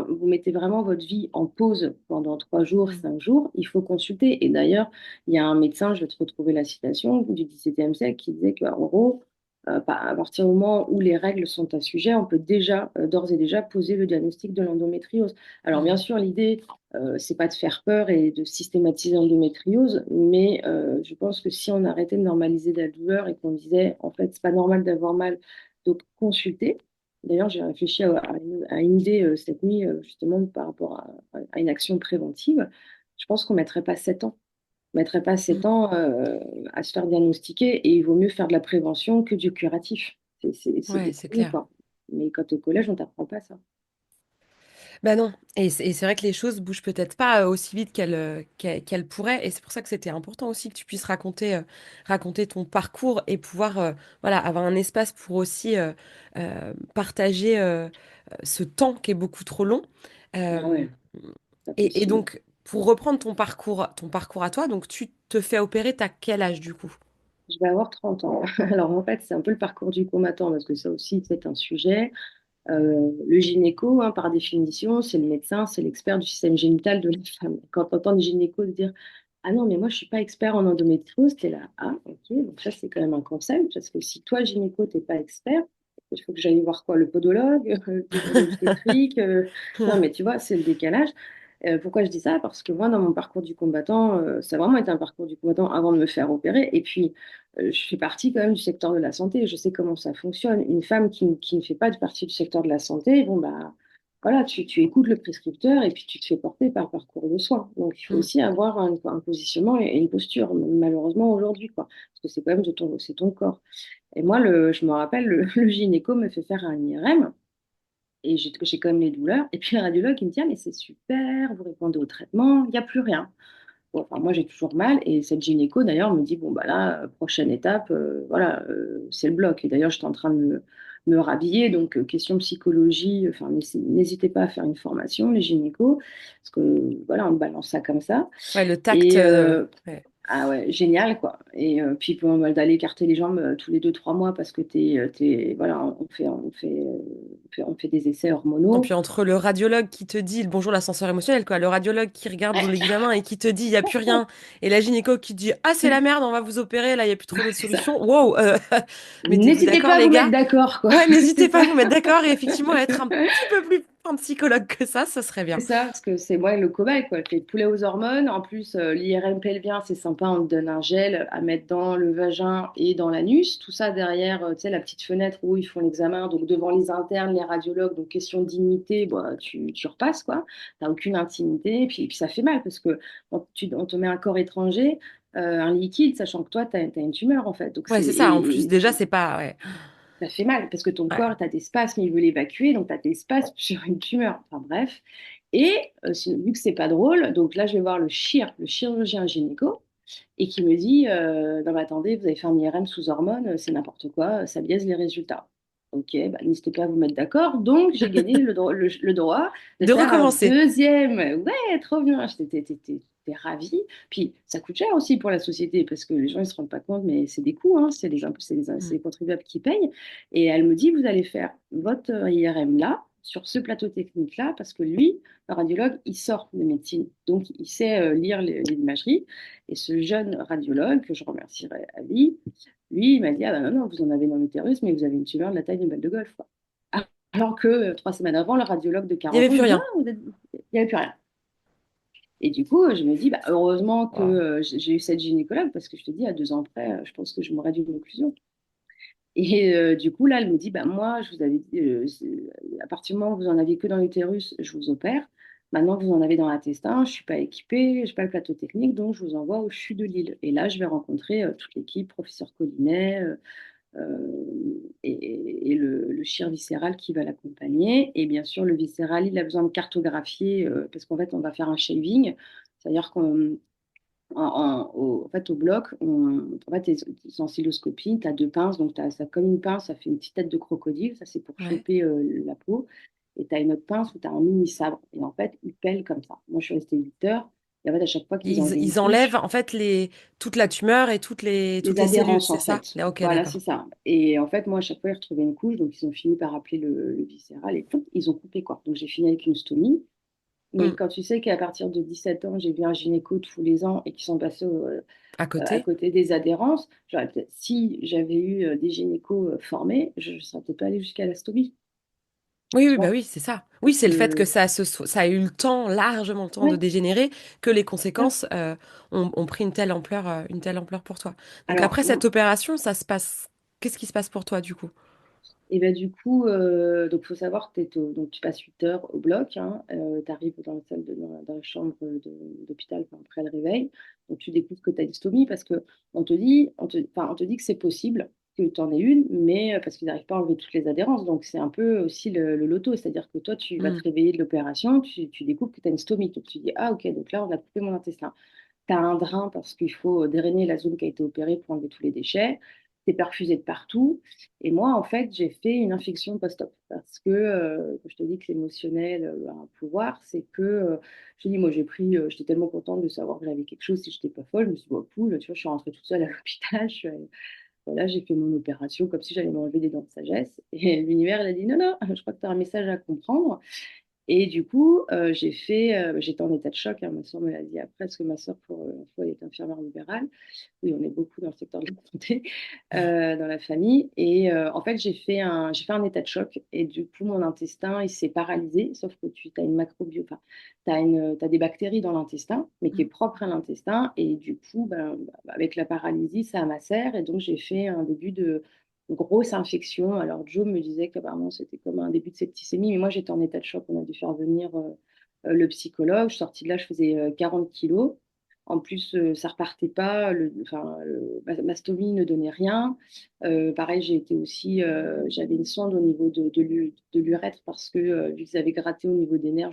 vous mettez vraiment votre vie en pause pendant 3 jours, Mm. 5 jours. Il faut consulter. Et d'ailleurs, il y a un médecin, je vais te retrouver la citation, du XVIIe siècle qui disait qu'en gros, à partir du moment où les règles sont à sujet, on peut déjà, d'ores et déjà, poser le diagnostic de l'endométriose. Alors bien Mm. sûr, l'idée, c'est pas de faire peur et de systématiser l'endométriose, mais je pense que si on arrêtait de normaliser la douleur et qu'on disait, en fait, c'est pas normal d'avoir mal, donc consulter. D'ailleurs, j'ai réfléchi à une idée cette nuit, justement, par rapport à une action préventive. Je pense qu'on ne mettrait pas 7 ans. On ne mettrait pas Mm. 7 ans à se faire diagnostiquer et il vaut mieux faire de la prévention que du curatif. C'est Ouais, beaucoup c'est mieux, clair. quoi. Mais quand tu es au collège, on ne t'apprend pas ça. Bah non, et c'est vrai que les choses bougent peut-être pas aussi vite qu'elles pourraient, et c'est pour ça que c'était important aussi que tu puisses raconter ton parcours et pouvoir voilà, avoir un espace pour aussi partager ce temps qui est beaucoup trop long. Ah Euh, ouais, pas et possible. donc, pour reprendre ton parcours à toi, donc tu te fais opérer, t'as quel âge du coup? Je vais avoir 30 ans. Alors en fait, c'est un peu le parcours du combattant parce que ça aussi, c'est un sujet. Le gynéco, hein, par définition, c'est le médecin, c'est l'expert du système génital de la femme. Quand on entend des gynécos dire ah non, mais moi je suis pas expert en endométriose, t'es là, ah ok, donc ça c'est quand même un concept, parce que si toi gynéco t'es pas expert, il faut que j'aille voir quoi, le podologue, l'obstétrique, non mais tu vois, c'est le décalage. Pourquoi je dis ça? Parce que moi, dans mon parcours du combattant, ça a vraiment été un parcours du combattant avant de me faire opérer. Et puis, je fais partie quand même du secteur de la santé. Je sais comment ça fonctionne. Une femme qui ne fait pas de partie du secteur de la santé, bon, bah, voilà, tu écoutes le prescripteur et puis tu te fais porter par parcours de soins. Donc, il faut Mm. aussi avoir un positionnement et une posture, malheureusement aujourd'hui, quoi. Parce que c'est quand même c'est ton corps. Et moi, je me rappelle, le gynéco me fait faire un IRM et j'ai quand même les douleurs. Et puis le radiologue, il me dit, ah, mais c'est super, vous répondez au traitement, il n'y a plus rien. Bon, enfin, moi, j'ai toujours mal. Et cette gynéco, d'ailleurs, me dit, bon, bah là, prochaine étape, voilà, c'est le bloc. Et d'ailleurs, j'étais en train de me rhabiller. Donc, question psychologie, enfin, n'hésitez pas à faire une formation, les gynécos, parce que, voilà, on balance ça comme ça. Ouais, le tact. Et, Ouais. ah ouais, génial, quoi. Et puis, d'aller écarter les jambes tous les 2, 3 mois parce que voilà, on fait des essais Et hormonaux. puis entre le radiologue qui te dit bonjour l'ascenseur émotionnel, quoi, le radiologue qui regarde Ouais, l'examen et qui te dit il n'y a plus rien, et la gynéco qui dit ah c'est la merde, on va vous opérer, là il n'y a plus trop d'autres c'est ça. solutions. Wow, mettez-vous N'hésitez d'accord pas à les vous mettre gars. d'accord, quoi. Ouais, C'est n'hésitez pas ça. à vous mettre d'accord et effectivement être un petit peu plus un psychologue que ça serait C'est bien. ça, parce que c'est moi le cobaye, quoi. Le poulet aux hormones. En plus, l'IRM pelvien, c'est sympa, on te donne un gel à mettre dans le vagin et dans l'anus. Tout ça derrière, tu sais, la petite fenêtre où ils font l'examen. Donc, devant les internes, les radiologues, donc question d'intimité, bah, tu repasses, quoi. T'as aucune intimité. Et puis, ça fait mal parce que on te met un corps étranger, un liquide, sachant que toi, tu as une tumeur, en fait. Donc, Ouais, c'est ça. En plus déjà c'est pas ouais. ça fait mal parce que ton Ouais. corps, tu as des spasmes, il veut l'évacuer, donc tu as des spasmes sur une tumeur. Enfin bref. Et vu que c'est pas drôle, donc là, je vais voir le chirurgien gynéco, et qui me dit non, mais attendez, vous avez fait un IRM sous hormones, c'est n'importe quoi, ça biaise les résultats. Ok, bah, n'hésitez pas à vous mettre d'accord. Donc, j'ai gagné le droit de De faire un recommencer. deuxième. Ouais, trop bien. T'es ravie. Puis, ça coûte cher aussi pour la société parce que les gens ne se rendent pas compte, mais c'est des coûts, hein, c'est les impôts, c'est Mm. les contribuables qui payent. Et elle me dit, vous allez faire votre IRM là, sur ce plateau technique-là, parce que lui, le radiologue, il sort de médecine. Donc, il sait lire l'imagerie. Et ce jeune radiologue, que je remercierai à vie, lui, il m'a dit, ah ben non, non, vous en avez dans l'utérus, mais vous avez une tumeur de la taille d'une balle de golf, quoi. Alors que 3 semaines avant, le radiologue de Il n'y 40 avait ans plus me dit, rien. ah, il n'y avait plus rien. Et du coup, je me dis, bah, heureusement que Waouh. j'ai eu cette gynécologue, parce que je te dis, à 2 ans près, je pense que je m'aurais dû une occlusion. Et du coup, là, elle me dit, bah, moi, je vous avais dit, à partir du moment où vous en aviez que dans l'utérus, je vous opère. Maintenant que vous en avez dans l'intestin, je ne suis pas équipée, je n'ai pas le plateau technique, donc je vous envoie au CHU de Lille. Et là, je vais rencontrer toute l'équipe, professeur Collinet, et le shear viscéral qui va l'accompagner. Et bien sûr, le viscéral, il a besoin de cartographier parce qu'en fait, on va faire un shaving, c'est-à-dire qu'on en fait, au bloc, en fait, les oscilloscopies, tu as deux pinces, donc ça comme une pince, ça fait une petite tête de crocodile, ça c'est pour Ouais. choper la peau. Et tu as une autre pince où tu as un mini sabre. Et en fait, ils pèlent comme ça. Moi, je suis restée 8 heures. Et en fait, à chaque fois qu'ils enlevaient une Ils enlèvent couche, en fait toute la tumeur et toutes les les cellules, adhérences, c'est en ça? fait. Ok, Voilà, d'accord. c'est ça. Et en fait, moi, à chaque fois, ils retrouvaient une couche, donc ils ont fini par appeler le viscéral et tout, ils ont coupé quoi. Donc j'ai fini avec une stomie. Mais Hmm. quand tu sais qu'à partir de 17 ans, j'ai vu un gynéco tous les ans et qu'ils sont passés À à côté? côté des adhérences, si j'avais eu des gynécos formés, je ne serais peut-être pas allée jusqu'à la stomie, Oui, tu oui, bah vois. oui, c'est ça. Oui, Parce c'est le fait que que, ça a eu le temps, largement le temps de ouais, dégénérer, que les c'est ça. conséquences ont pris une telle ampleur pour toi. Donc Alors, après cette opération, ça se passe. Qu'est-ce qui se passe pour toi du coup? et ben, du coup, donc faut savoir que donc, tu passes 8 heures au bloc, hein, tu arrives dans la salle dans la chambre d'hôpital enfin, après le réveil, donc tu découvres que tu as une stomie parce que on te dit que c'est possible que tu en aies une, mais parce qu'ils n'arrivent pas à enlever toutes les adhérences, donc c'est un peu aussi le loto, c'est-à-dire que toi, tu vas Hmm. te réveiller de l'opération, tu découvres que tu as une stomie, donc tu dis, ah ok, donc là, on a coupé mon intestin. Tu as un drain parce qu'il faut drainer la zone qui a été opérée pour enlever tous les déchets. Tu es perfusé de partout. Et moi, en fait, j'ai fait une infection post-op. Parce que, quand je te dis que l'émotionnel a un pouvoir, c'est que, je te dis, moi, j'étais tellement contente de savoir que j'avais quelque chose si je n'étais pas folle. Je me suis dit, bon, cool, tu vois, je suis rentrée toute seule à l'hôpital. Voilà, j'ai fait mon opération comme si j'allais m'enlever des dents de sagesse. Et l'univers, il a dit, non, non, je crois que tu as un message à comprendre. Et du coup, j'étais en état de choc, hein, ma soeur me l'a dit après, parce que ma soeur, pour info, elle est infirmière libérale. Oui, on est beaucoup dans le secteur de la santé, dans la famille. Et en fait, j'ai fait un état de choc. Et du coup, mon intestin, il s'est paralysé, sauf que tu as une macrobio, enfin, t'as des bactéries dans l'intestin, mais qui est Hmm. propre à l'intestin. Et du coup, avec la paralysie, ça macère. Et donc, j'ai fait un début de grosse infection. Alors, Joe me disait qu'apparemment, c'était comme un début de septicémie, mais moi, j'étais en état de choc. On a dû faire venir le psychologue. Je suis sortie de là, je faisais 40 kilos. En plus, ça repartait pas. Ma stomie ne donnait rien. Pareil, j'avais une sonde au niveau de l'urètre parce que vu qu'ils avaient gratté au niveau des nerfs,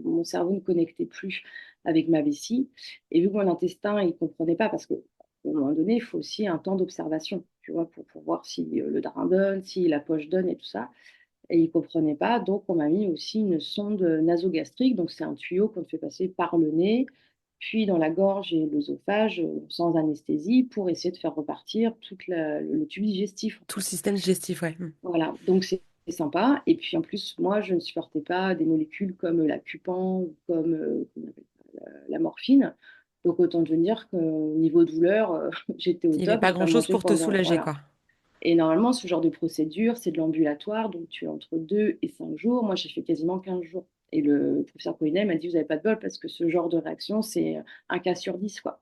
mon cerveau ne connectait plus avec ma vessie. Et vu que mon intestin, il comprenait pas parce que à un moment donné, il faut aussi un temps d'observation, tu vois, pour voir si le drain donne, si la poche donne et tout ça. Et il ne comprenait pas, donc on m'a mis aussi une sonde nasogastrique, donc c'est un tuyau qu'on te fait passer par le nez, puis dans la gorge et l'œsophage, sans anesthésie, pour essayer de faire repartir le tube digestif, en Tout le fait. système digestif, ouais. Hmm. Voilà, donc c'est sympa. Et puis en plus, moi, je ne supportais pas des molécules comme la Cupan ou comme comment on appelle ça, la morphine. Donc autant te dire qu'au niveau douleur, j'étais au Il n'y avait top. pas J'ai pas grand-chose mangé pour te pendant, soulager, voilà. quoi. Et normalement, ce genre de procédure, c'est de l'ambulatoire, donc tu es entre 2 et 5 jours. Moi, j'ai fait quasiment 15 jours. Et le professeur Collinet m'a dit, vous n'avez pas de bol parce que ce genre de réaction, c'est un cas sur 10, quoi.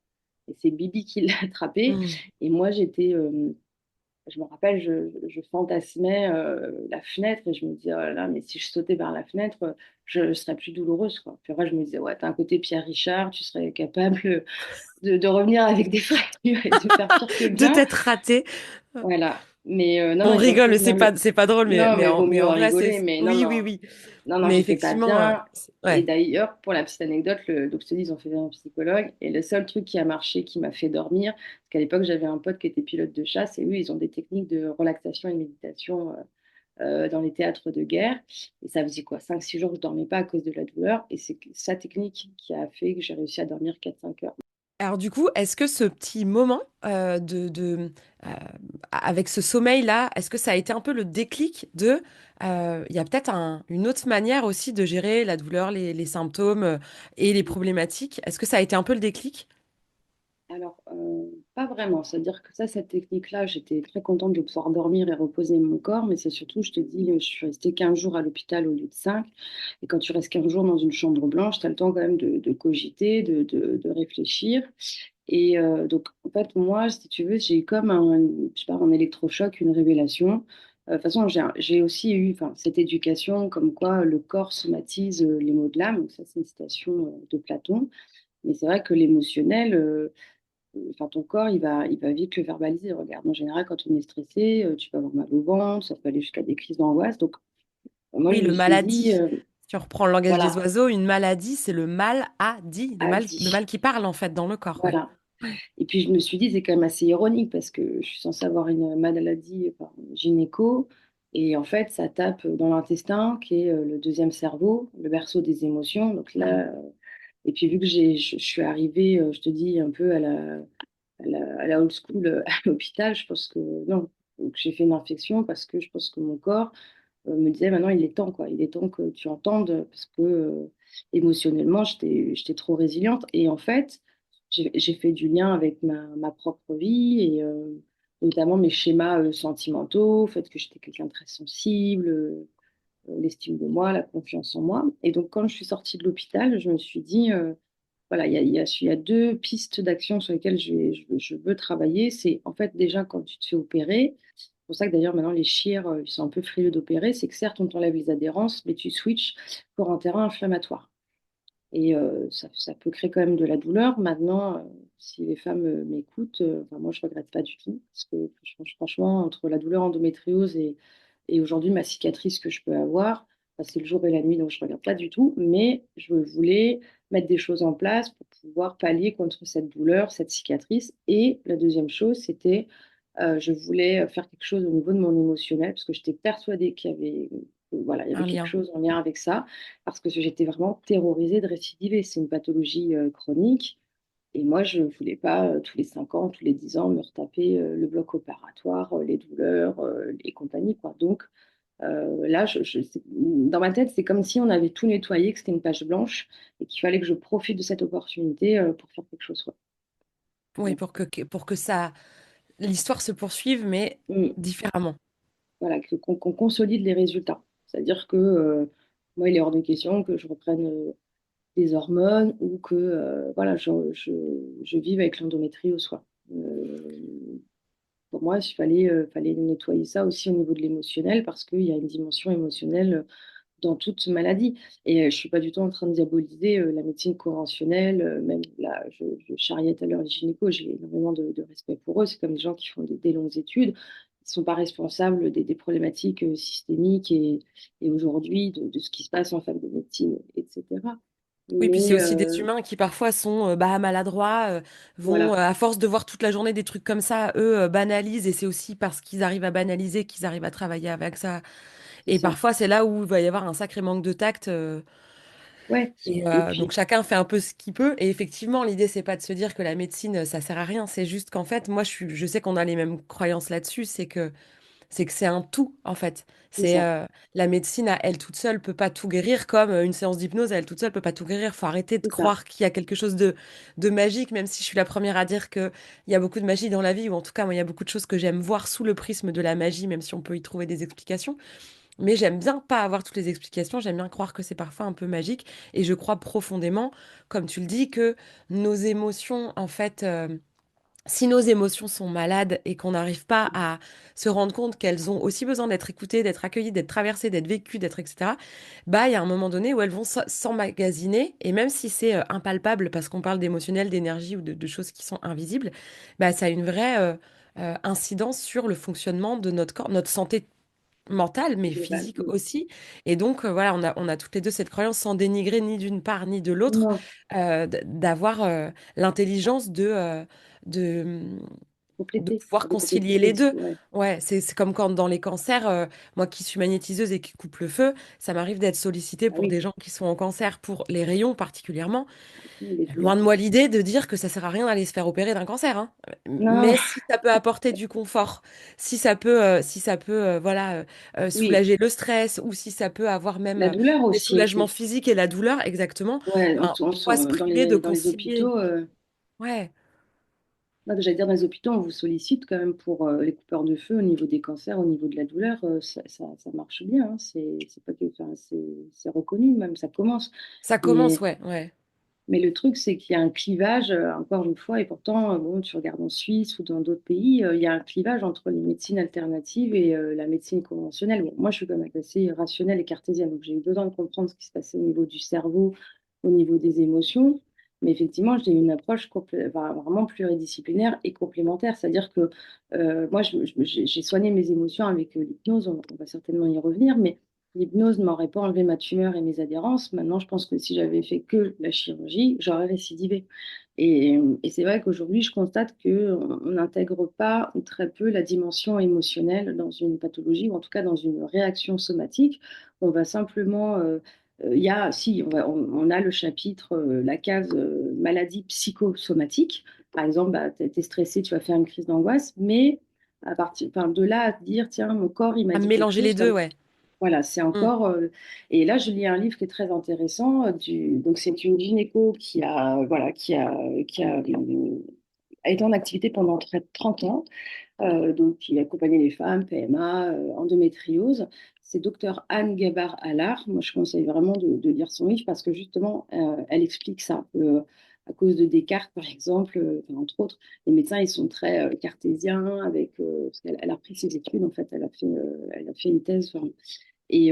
Et c'est Bibi qui l'a attrapé. Hmm. Et moi, je me rappelle, je fantasmais la fenêtre et je me disais, oh là là, mais si je sautais par la fenêtre, je serais plus douloureuse, quoi. Puis après, je me disais, ouais, t'as un côté Pierre Richard, tu serais capable de revenir avec des fractures et de faire pire que De bien. t'être raté. Voilà. Mais non, non, On ils ont fait rigole, venir c'est pas drôle, Non, mais vaut mais mieux en en vrai, rigoler. Mais non, oui, oui, non, oui. non, non, Mais j'étais pas effectivement, bien. Et ouais. d'ailleurs, pour la petite anecdote, donc je te dis, ils ont fait venir un psychologue. Et le seul truc qui a marché, qui m'a fait dormir, parce qu'à l'époque, j'avais un pote qui était pilote de chasse. Et eux, ils ont des techniques de relaxation et de méditation dans les théâtres de guerre. Et ça faisait quoi, 5 6 jours que je dormais pas à cause de la douleur. Et c'est sa technique qui a fait que j'ai réussi à dormir 4 5 heures. Alors du coup, est-ce que ce petit moment euh, avec ce sommeil-là, est-ce que ça a été un peu le déclic il y a peut-être une autre manière aussi de gérer la douleur, les symptômes et les problématiques. Est-ce que ça a été un peu le déclic? Alors, pas vraiment. C'est-à-dire que ça, cette technique-là, j'étais très contente de pouvoir dormir et reposer mon corps, mais c'est surtout, je te dis, je suis restée 15 jours à l'hôpital au lieu de 5. Et quand tu restes 15 jours dans une chambre blanche, tu as le temps quand même de cogiter, de réfléchir. Et donc, en fait, moi, si tu veux, j'ai eu comme je sais pas, un électrochoc, une révélation. De toute façon, j'ai aussi eu enfin, cette éducation comme quoi le corps somatise les maux de l'âme. Donc ça, c'est une citation de Platon. Mais c'est vrai que l'émotionnel, enfin, ton corps, il va vite le verbaliser. Regarde, en général, quand on est stressé, tu peux avoir mal au ventre, ça peut aller jusqu'à des crises d'angoisse. Donc, moi, Oui, je me le suis dit, maladie. Si on reprend le langage des voilà, oiseaux, une maladie, c'est le mal à dit, a le dit. mal qui parle en fait dans le corps, ouais. Voilà. Et puis je me suis dit, c'est quand même assez ironique parce que je suis censée avoir une maladie enfin, gynéco. Et en fait, ça tape dans l'intestin, qui est le deuxième cerveau, le berceau des émotions. Donc là, et puis vu que je suis arrivée, je te dis, un peu à la old school à l'hôpital, je pense que non. Donc j'ai fait une infection parce que je pense que mon corps me disait maintenant il est temps, quoi. Il est temps que tu entendes parce que émotionnellement, j'étais trop résiliente. Et en fait, j'ai fait du lien avec ma propre vie et notamment mes schémas sentimentaux, le fait que j'étais quelqu'un de très sensible, l'estime de moi, la confiance en moi. Et donc, quand je suis sortie de l'hôpital, je me suis dit, voilà, il y a deux pistes d'action sur lesquelles je veux travailler. C'est en fait déjà quand tu te fais opérer, c'est pour ça que d'ailleurs maintenant les chirs, ils sont un peu frileux d'opérer, c'est que certes on t'enlève les adhérences, mais tu switches pour un terrain inflammatoire. Et ça peut créer quand même de la douleur. Maintenant, si les femmes m'écoutent, enfin, moi je ne regrette pas du tout, parce que franchement, entre la douleur endométriose et aujourd'hui ma cicatrice que je peux avoir, bah, c'est le jour et la nuit, donc je ne regrette pas du tout. Mais je voulais mettre des choses en place pour pouvoir pallier contre cette douleur, cette cicatrice. Et la deuxième chose, c'était je voulais faire quelque chose au niveau de mon émotionnel, parce que j'étais persuadée qu'il y avait, voilà, il y avait Un quelque lien. chose en lien avec ça, parce que j'étais vraiment terrorisée de récidiver. C'est une pathologie chronique. Et moi, je ne voulais pas, tous les 5 ans, tous les 10 ans, me retaper le bloc opératoire, les douleurs et compagnie, quoi. Donc là, dans ma tête, c'est comme si on avait tout nettoyé, que c'était une page blanche et qu'il fallait que je profite de cette opportunité pour faire quelque chose. Ouais. Oui, Donc, pour que ça, l'histoire se poursuive, mais mm, différemment. voilà, qu'on consolide les résultats. C'est-à-dire que moi, il est hors de question que je reprenne des hormones ou que voilà, je vive avec l'endométriose, quoi. Pour moi, fallait nettoyer ça aussi au niveau de l'émotionnel parce qu'il y a une dimension émotionnelle dans toute maladie. Et je ne suis pas du tout en train de diaboliser la médecine conventionnelle, même là, je charriais tout à l'heure les gynécos, j'ai énormément de respect pour eux. C'est comme des gens qui font des longues études. Ils ne sont pas responsables des problématiques systémiques et aujourd'hui de ce qui se passe en fac de médecine, etc. Oui, puis c'est Mais aussi des humains qui parfois sont maladroits, vont, voilà, à force de voir toute la journée des trucs comme ça, eux banalisent, et c'est aussi parce qu'ils arrivent à banaliser qu'ils arrivent à travailler avec ça. c'est Et ça. parfois, c'est là où il va y avoir un sacré manque de tact. Ouais. Et Et donc puis, chacun fait un peu ce qu'il peut. Et effectivement, l'idée, c'est pas de se dire que la médecine, ça sert à rien. C'est juste qu'en fait, moi, je sais qu'on a les mêmes croyances là-dessus. C'est que c'est un tout, en fait. c'est C'est ça, la médecine à elle toute seule peut pas tout guérir, comme une séance d'hypnose à elle toute seule peut pas tout guérir. Faut arrêter de c'est ça, croire qu'il y a quelque chose de magique, même si je suis la première à dire que il y a beaucoup de magie dans la vie, ou en tout cas, moi, il y a beaucoup de choses que j'aime voir sous le prisme de la magie, même si on peut y trouver des explications. Mais j'aime bien pas avoir toutes les explications, j'aime bien croire que c'est parfois un peu magique. Et je crois profondément, comme tu le dis, que nos émotions, en fait, si nos émotions sont malades et qu'on n'arrive pas à se rendre compte qu'elles ont aussi besoin d'être écoutées, d'être accueillies, d'être traversées, d'être vécues, d'être etc., bah, il y a un moment donné où elles vont s'emmagasiner. Et même si c'est impalpable, parce qu'on parle d'émotionnel, d'énergie ou de choses qui sont invisibles, bah, ça a une vraie incidence sur le fonctionnement de notre corps, notre santé mentale, mais global. physique aussi. Et donc, voilà, on a toutes les deux cette croyance, sans dénigrer ni d'une part ni de l'autre, Non, d'avoir l'intelligence de, de compléter, pouvoir de compléter concilier les deux. ouais, Ouais, c'est comme quand dans les cancers, moi qui suis magnétiseuse et qui coupe le feu, ça m'arrive d'être sollicitée ah pour oui, des gens qui sont en cancer, pour les rayons particulièrement. les Loin douleurs. de moi l'idée de dire que ça sert à rien d'aller se faire opérer d'un cancer, hein. Non, Mais si ça peut apporter du confort, si ça peut, voilà, oui, soulager le stress, ou si ça peut avoir même la douleur des aussi. soulagements physiques et la douleur, exactement. Ouais, Enfin, pourquoi se dans priver de les concilier? hôpitaux, Ouais, non, j'allais dire dans les hôpitaux, on vous sollicite quand même pour les coupeurs de feu au niveau des cancers, au niveau de la douleur, ça marche bien. Hein, c'est pas que, enfin, c'est reconnu même, ça commence. ça commence, Mais, ouais, ouais. mais le truc, c'est qu'il y a un clivage, encore une fois, et pourtant, bon, tu regardes en Suisse ou dans d'autres pays, il y a un clivage entre les médecines alternatives et la médecine conventionnelle. Bon, moi, je suis quand même assez rationnelle et cartésienne, donc j'ai eu besoin de comprendre ce qui se passait au niveau du cerveau, au niveau des émotions. Mais effectivement, j'ai une approche vraiment pluridisciplinaire et complémentaire. C'est-à-dire que moi, j'ai soigné mes émotions avec l'hypnose, on va certainement y revenir, mais l'hypnose ne m'aurait pas enlevé ma tumeur et mes adhérences. Maintenant, je pense que si j'avais fait que la chirurgie, j'aurais récidivé. Et c'est vrai qu'aujourd'hui, je constate qu'on n'intègre pas ou très peu la dimension émotionnelle dans une pathologie, ou en tout cas dans une réaction somatique. On va simplement, il y a, si, on a le chapitre, la case maladie psychosomatique. Par exemple, bah, tu es stressé, tu vas faire une crise d'angoisse, mais à partir, enfin, de là à te dire, tiens, mon corps, il m'a À dit quelque mélanger les chose, deux, ouais. voilà, c'est Mm. encore. Et là, je lis un livre qui est très intéressant. Donc, c'est une gynéco voilà, a été en activité pendant 30 ans, donc qui accompagnait les femmes, PMA, endométriose. C'est docteur Anne Gabar-Allard. Moi, je conseille vraiment de lire son livre parce que justement, elle explique ça. À cause de Descartes, par exemple, enfin, entre autres, les médecins, ils sont très cartésiens parce qu'elle elle a repris ses études, en fait, elle a fait une thèse, enfin, et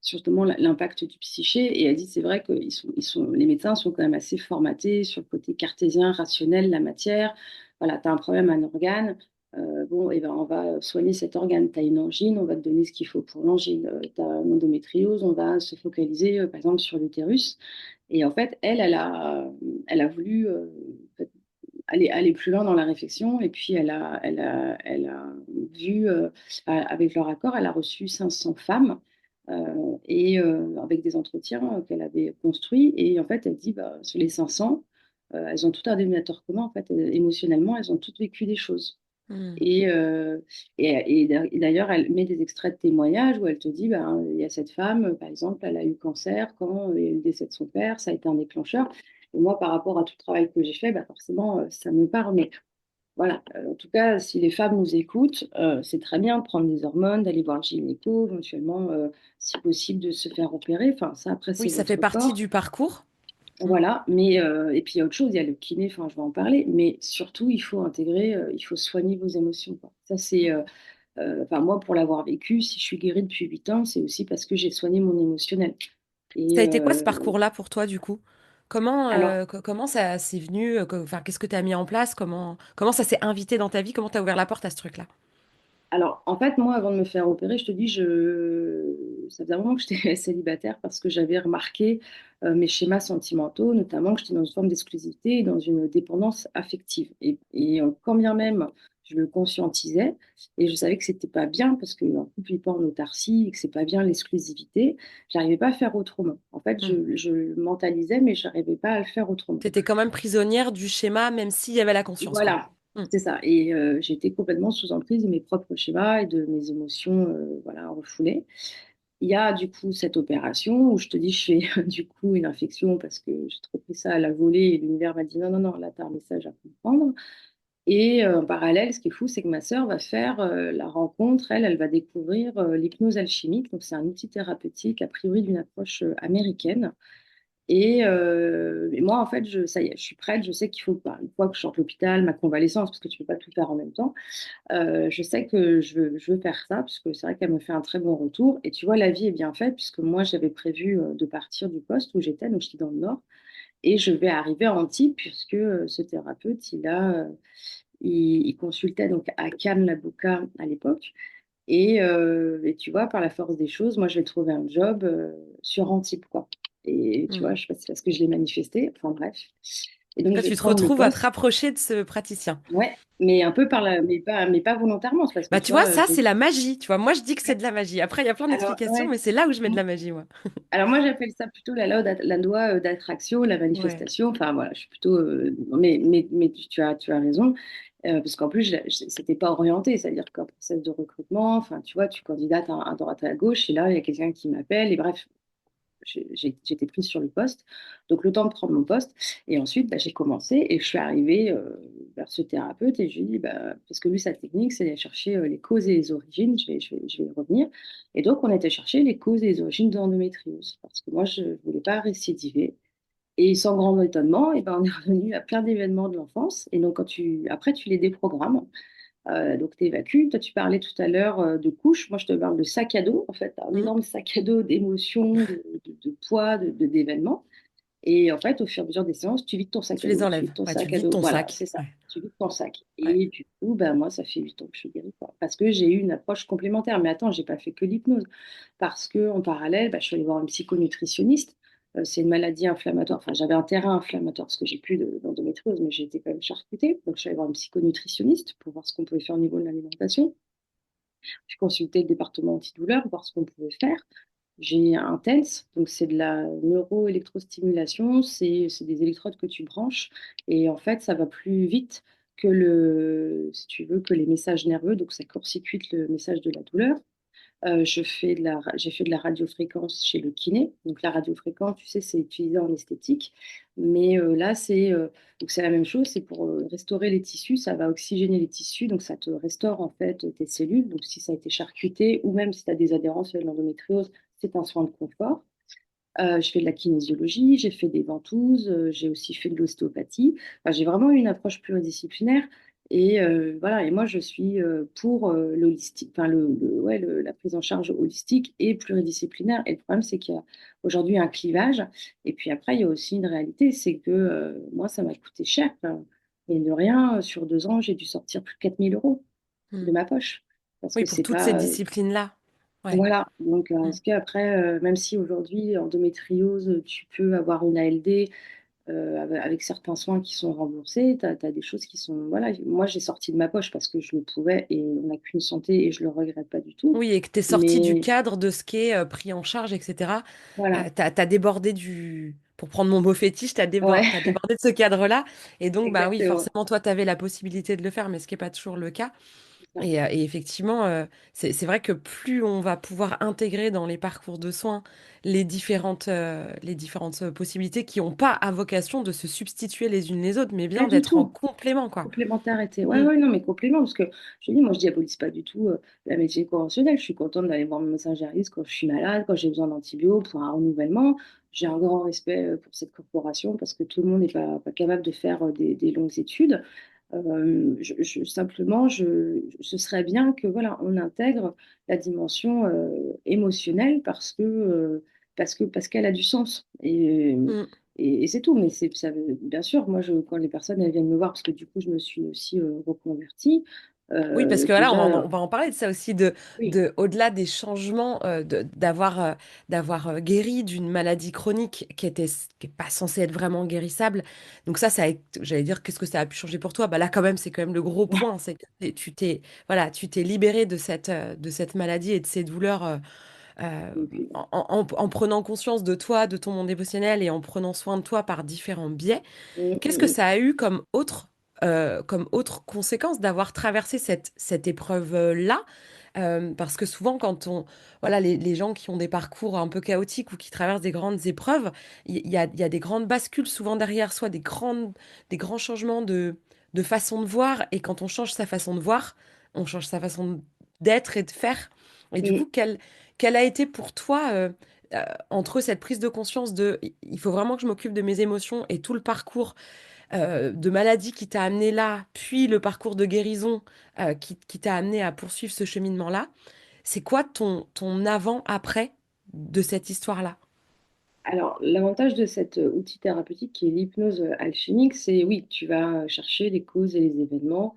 justement l'impact du psyché. Et elle dit, c'est vrai que les médecins sont quand même assez formatés sur le côté cartésien, rationnel, la matière. Voilà, tu as un problème, un organe. Bon, et ben, on va soigner cet organe. Tu as une angine, on va te donner ce qu'il faut pour l'angine. Tu as une endométriose, on va se focaliser, par exemple, sur l'utérus. Et en fait, elle a voulu aller plus loin dans la réflexion. Et puis, elle a vu, avec leur accord, elle a reçu 500 femmes et avec des entretiens qu'elle avait construits. Et en fait, elle dit, bah, sur les 500, elles ont tout un dénominateur commun. En fait, émotionnellement, elles ont toutes vécu des choses. Mm. Et, et d'ailleurs, elle met des extraits de témoignages où elle te dit, ben, il y a cette femme, par exemple, elle a eu cancer quand il y a eu le décès de son père, ça a été un déclencheur. Et moi, par rapport à tout le travail que j'ai fait, ben, forcément, ça me parle. Mais voilà, en tout cas, si les femmes nous écoutent, c'est très bien de prendre des hormones, d'aller voir le gynéco, éventuellement, si possible, de se faire opérer. Enfin, ça, après, Oui, c'est ça fait votre partie corps. du parcours. Mm. Voilà, mais et puis il y a autre chose, il y a le kiné, enfin je vais en parler, mais surtout il faut intégrer, il faut soigner vos émotions, quoi. Ça c'est, enfin moi pour l'avoir vécu, si je suis guérie depuis 8 ans, c'est aussi parce que j'ai soigné mon émotionnel. Ça Et a été quoi ce parcours-là pour toi, du coup? alors, Comment ça s'est venu? Enfin, qu'est-ce que tu as mis en place? Comment ça s'est invité dans ta vie? Comment tu as ouvert la porte à ce truc-là? Alors, en fait, moi, avant de me faire opérer, je te dis, ça faisait un moment que j'étais célibataire parce que j'avais remarqué mes schémas sentimentaux, notamment que j'étais dans une forme d'exclusivité et dans une dépendance affective. Et quand bien même je le conscientisais et je savais que c'était pas bien parce qu'un couple vit pas en autarcie et que c'est pas bien l'exclusivité, j'arrivais pas à faire autrement. En fait, Mm. je le mentalisais, mais j'arrivais pas à le faire autrement. Tu étais quand même prisonnière du schéma, même s'il y avait la conscience, quoi. Voilà, Mm. c'est ça. Et j'étais complètement sous emprise de mes propres schémas et de mes émotions voilà, refoulées. Il y a du coup cette opération où je te dis, je fais du coup une infection parce que j'ai trop pris ça à la volée et l'univers m'a dit non, non, non, là, tu as un message à comprendre. Et en parallèle, ce qui est fou, c'est que ma sœur va faire la rencontre, elle va découvrir l'hypnose alchimique. Donc, c'est un outil thérapeutique, a priori d'une approche américaine. Et moi, en fait, ça y est, je suis prête. Je sais qu'il faut pas, une fois que je sors de l'hôpital, ma convalescence, parce que tu peux pas tout faire en même temps, je sais que je veux faire ça, puisque c'est vrai qu'elle me fait un très bon retour. Et tu vois, la vie est bien faite, puisque moi, j'avais prévu de partir du poste où j'étais, donc j'étais dans le Nord, et je vais arriver à Antibes, puisque ce thérapeute, il consultait donc à Cannes-la-Bouca à l'époque. Et tu vois, par la force des choses, moi, je vais trouver un job sur Antibes, quoi. Et tu Mm. vois, je sais pas si c'est parce que je l'ai manifesté, enfin bref. Et donc, Là, je vais tu te prendre le retrouves à te poste. rapprocher de ce praticien. Ouais, mais un peu mais pas volontairement, c'est parce que Bah, tu tu vois, vois, ça, c'est la magie. Tu vois, moi, je dis que c'est de la magie. Après, il y a plein alors, d'explications, ouais. mais c'est là où je mets de la magie, moi. Alors moi, j'appelle ça plutôt la loi d'attraction, la Ouais. manifestation. Enfin voilà, je suis plutôt. Mais tu as raison, parce qu'en plus, c'était pas orienté, c'est-à-dire qu'un process de recrutement, enfin tu vois, tu candidates à droite et à gauche, et là, il y a quelqu'un qui m'appelle, et bref, j'étais prise sur le poste. Donc, le temps de prendre mon poste. Et ensuite, bah, j'ai commencé et je suis arrivée vers ce thérapeute et je lui ai dit, bah, parce que lui, sa technique, c'est d'aller chercher les causes et les origines. Je vais y revenir. Et donc, on était chercher les causes et les origines de l'endométriose parce que moi, je ne voulais pas récidiver. Et sans grand étonnement, et ben, on est revenu à plein d'événements de l'enfance. Et donc, après, tu les déprogrammes. Donc, tu évacues. Toi, tu parlais tout à l'heure de couches. Moi, je te parle de sac à dos, en fait, un Mm. énorme sac à dos d'émotions, de poids, d'événements. Et en fait, au fur et à mesure des séances, tu vides ton sac Tu à les dos, tu enlèves. vides ton Ouais, tu sac à vides dos. ton Voilà, sac. c'est ça. Ouais, Tu vides ton sac. ouais. Et du coup, ben, moi, ça fait 8 ans que je suis guérie, quoi. Parce que j'ai eu une approche complémentaire. Mais attends, j'ai pas fait que l'hypnose. Parce que en parallèle, bah, je suis allée voir une psychonutritionniste. C'est une maladie inflammatoire. Enfin, j'avais un terrain inflammatoire parce que j'ai plus d'endométriose, mais j'ai été quand même charcutée. Donc, je suis allée voir une psychonutritionniste pour voir ce qu'on pouvait faire au niveau de l'alimentation. J'ai consulté le département antidouleur, voir ce qu'on pouvait faire. J'ai un TENS, donc c'est de la neuroélectrostimulation, c'est des électrodes que tu branches et en fait ça va plus vite que si tu veux, que les messages nerveux, donc ça court-circuite le message de la douleur. J'ai fait de la radiofréquence chez le kiné. Donc la radiofréquence, tu sais, c'est utilisé en esthétique. Mais là, donc c'est la même chose. C'est pour restaurer les tissus. Ça va oxygéner les tissus. Donc ça te restaure en fait tes cellules. Donc si ça a été charcuté ou même si tu as des adhérences à l'endométriose, c'est un soin de confort. Je fais de la kinésiologie, j'ai fait des ventouses, j'ai aussi fait de l'ostéopathie. Enfin, j'ai vraiment eu une approche pluridisciplinaire. Et voilà, et moi je suis pour l'holistique, enfin ouais, la prise en charge holistique et pluridisciplinaire. Et le problème, c'est qu'il y a aujourd'hui un clivage. Et puis après, il y a aussi une réalité, c'est que moi, ça m'a coûté cher. Enfin, et de rien, sur 2 ans, j'ai dû sortir plus de 4 000 € Hmm. de ma poche. Parce Oui, que pour c'est toutes ces pas, disciplines-là. Ouais. voilà, donc Hmm. est-ce qu'après, même si aujourd'hui, endométriose, tu peux avoir une ALD avec certains soins qui sont remboursés, tu as des choses qui sont... Voilà, moi j'ai sorti de ma poche parce que je le pouvais et on n'a qu'une santé et je le regrette pas du tout. Oui, et que tu es sorti du Mais cadre de ce qui est pris en charge, etc. voilà, T'as débordé pour prendre mon mot fétiche, ouais, t'as débordé de ce cadre-là. Et donc, bah oui, exactement. forcément, toi, tu avais la possibilité de le faire, mais ce qui n'est pas toujours le cas. C'est ça. Et effectivement, c'est vrai que plus on va pouvoir intégrer dans les parcours de soins les différentes possibilités qui n'ont pas à vocation de se substituer les unes les autres, mais Pas bien du d'être en tout. complément, quoi. Complémentarité. Ouais, Mm. ouais, non, mais complément, parce que je dis, moi, je diabolise pas du tout la médecine conventionnelle. Je suis contente d'aller voir mon médecin généraliste quand je suis malade, quand j'ai besoin d'antibiotiques pour un renouvellement. J'ai un grand respect pour cette corporation parce que tout le monde n'est pas capable de faire des longues études. Simplement, ce serait bien que voilà, on intègre la dimension émotionnelle parce qu'elle a du sens. Mm. Et c'est tout, mais bien sûr, moi, quand les personnes elles viennent me voir, parce que du coup, je me suis aussi reconvertie, Oui, parce que voilà, déjà, on va en parler de ça aussi, oui, au-delà des changements, d'avoir guéri d'une maladie chronique qui est pas censée être vraiment guérissable. Donc j'allais dire, qu'est-ce que ça a pu changer pour toi? Bah là, quand même, c'est quand même le gros ouais, point, c'est que voilà, tu t'es libéré de cette maladie et de ces douleurs donc, en prenant conscience de toi, de ton monde émotionnel et en prenant soin de toi par différents biais. mm, Qu'est-ce que mm, ça a eu comme autre conséquence d'avoir traversé cette épreuve-là? Parce que souvent, voilà, les gens qui ont des parcours un peu chaotiques ou qui traversent des grandes épreuves, il y a des grandes bascules souvent derrière soi, des grands changements de façon de voir. Et quand on change sa façon de voir, on change sa façon d'être et de faire. Et du coup, mm. quelle a été pour toi, entre cette prise de conscience de il faut vraiment que je m'occupe de mes émotions et tout le parcours de maladie qui t'a amené là, puis le parcours de guérison qui t'a amené à poursuivre ce cheminement-là, c'est quoi ton avant-après de cette histoire-là? Alors, l'avantage de cet outil thérapeutique qui est l'hypnose alchimique, c'est oui, tu vas chercher les causes et les événements.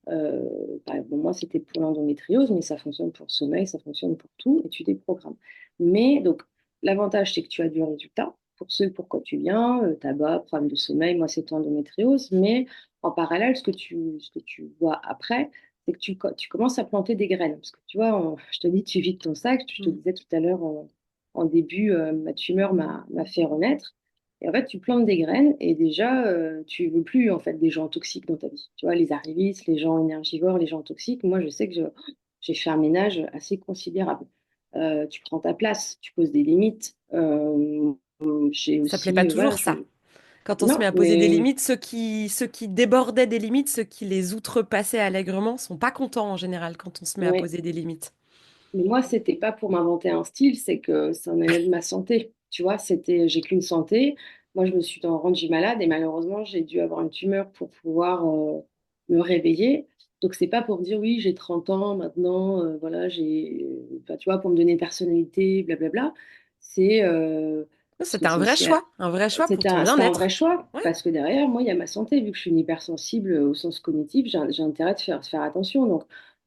Bon, moi, c'était pour l'endométriose, mais ça fonctionne pour le sommeil, ça fonctionne pour tout, et tu déprogrammes. Mais donc, l'avantage, c'est que tu as du résultat pour ce pourquoi tu viens, tabac, problème de sommeil, moi, c'est endométriose. Mais en parallèle, ce que tu vois après, c'est que tu commences à planter des graines. Parce que tu vois, je te dis, tu vides ton sac, je te Mm. disais tout à l'heure en début, ma tumeur m'a fait renaître. Et en fait, tu plantes des graines et déjà, tu veux plus en fait des gens toxiques dans ta vie. Tu vois, les arrivistes, les gens énergivores, les gens toxiques. Moi, je sais que j'ai fait un ménage assez considérable. Tu prends ta place, tu poses des limites. J'ai Ça plaît pas aussi, voilà, toujours ça. Quand on se met non, à poser des mais limites, ceux qui débordaient des limites, ceux qui les outrepassaient allègrement, sont pas contents en général quand on se met à ouais. poser des limites. Mais moi, c'était pas pour m'inventer un style, c'est que ça en allait de ma santé. Tu vois, j'ai qu'une santé. Moi, je me suis rendue malade et malheureusement, j'ai dû avoir une tumeur pour pouvoir me réveiller. Donc, c'est pas pour dire oui, j'ai 30 ans maintenant, voilà, enfin, tu vois, pour me donner une personnalité, blablabla. C'est parce C'était que un c'est vrai aussi choix, un vrai choix pour ton c'était un vrai bien-être. choix, Ouais. parce que derrière, moi, il y a ma santé. Vu que je suis une hypersensible au sens cognitif, j'ai intérêt de faire attention. Donc,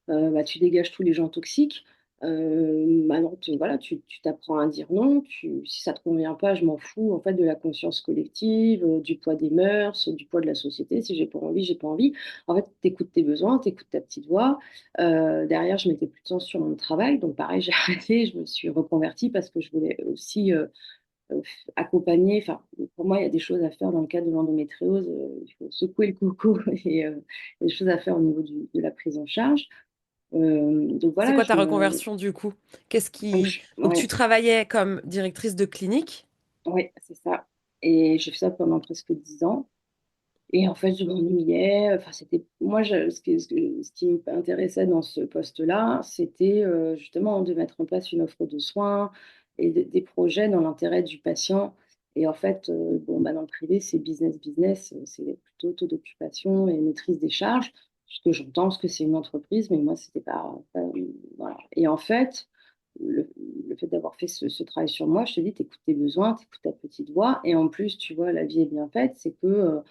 bah, tu dégages tous les gens toxiques. Maintenant, voilà, tu t'apprends à dire non. Si ça te convient pas, je m'en fous en fait de la conscience collective, du poids des mœurs, du poids de la société. Si j'ai pas envie, j'ai pas envie. En fait, t'écoutes tes besoins, t'écoutes ta petite voix. Derrière, je mettais plus de temps sur mon travail. Donc, pareil, j'ai arrêté. Je me suis reconvertie parce que je voulais aussi accompagner. Enfin, pour moi, il y a des choses à faire dans le cadre de l'endométriose. Il faut secouer le coco et il y a des choses à faire au niveau de la prise en charge. Donc C'est voilà, quoi ta reconversion du coup? Qu'est-ce qui... Donc tu ouais, travaillais comme directrice de clinique? ouais, c'est ça. Et j'ai fait ça pendant presque 10 ans. Et en fait, je m'ennuyais. Enfin, c'était moi, ce qui m'intéressait dans ce poste-là, c'était justement de mettre en place une offre de soins et des projets dans l'intérêt du patient. Et en fait, bon, bah, dans le privé, c'est business, business, c'est plutôt taux d'occupation et maîtrise des charges. Ce que j'entends, parce que c'est une entreprise, mais moi, c'était voilà. Et en fait, le, le fait d'avoir fait ce travail sur moi, je te dis, tu écoutes tes besoins, tu écoutes ta petite voix. Et en plus, tu vois, la vie est bien faite, c'est que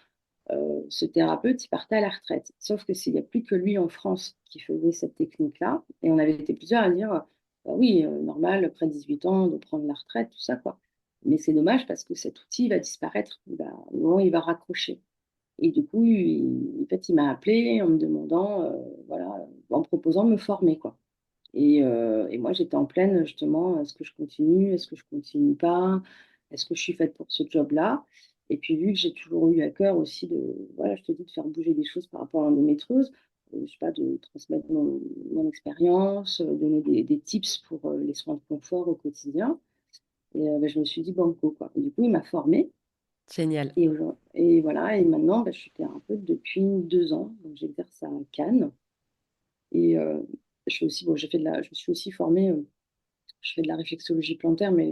ce thérapeute, il partait à la retraite. Sauf que s'il n'y a plus que lui en France qui faisait cette technique-là, et on avait été plusieurs à dire, bah oui, normal, après 18 ans, de prendre la retraite, tout ça, quoi. Mais c'est dommage parce que cet outil va disparaître. Au moment où il va raccrocher. Et du coup, en fait, il m'a appelé en me demandant, voilà, en me proposant de me former, quoi. Et moi, j'étais en pleine, justement, est-ce que je continue, est-ce que je continue pas, est-ce que je suis faite pour ce job-là? Et puis, vu que j'ai toujours eu à cœur aussi voilà, je te dis, de faire bouger des choses par rapport à l'endométriose, je sais pas, de transmettre mon expérience, donner des tips pour les soins de confort au quotidien. Et ben, je me suis dit, banco, quoi. Et du coup, il m'a formée. Génial. Et voilà, et maintenant, ben, je suis thérapeute depuis 2 ans. Donc, j'exerce à Cannes. Et je fais aussi, bon, je me suis aussi formée. Je fais de la réflexologie plantaire, mais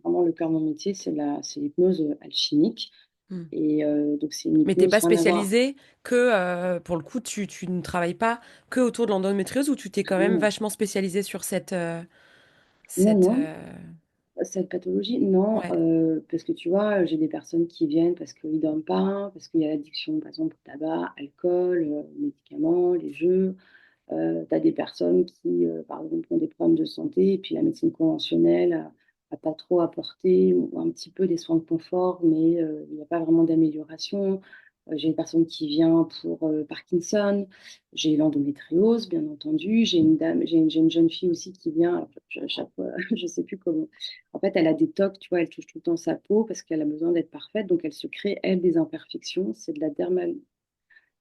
vraiment le cœur de mon métier, c'est l'hypnose alchimique. Hmm. Et donc, c'est une Mais t'es hypnose pas rien à voir. spécialisée que, pour le coup, tu ne travailles pas que autour de l'endométriose ou tu t'es quand même Non, vachement spécialisée sur cette... non, cette non. Cette pathologie, non, Ouais. parce que tu vois, j'ai des personnes qui viennent parce qu'ils ne dorment pas, parce qu'il y a l'addiction, par exemple, au tabac, alcool, médicaments, les jeux. Tu as des personnes qui, par exemple, ont des problèmes de santé et puis la médecine conventionnelle n'a pas trop apporté ou un petit peu des soins de confort, mais il n'y a pas vraiment d'amélioration. J'ai une personne qui vient pour Parkinson, j'ai l'endométriose, bien entendu. J'ai une jeune fille aussi qui vient, à chaque fois, je sais plus comment. En fait, elle a des tocs, tu vois, elle touche tout le temps sa peau parce qu'elle a besoin d'être parfaite, donc elle se crée, elle, des imperfections. C'est de la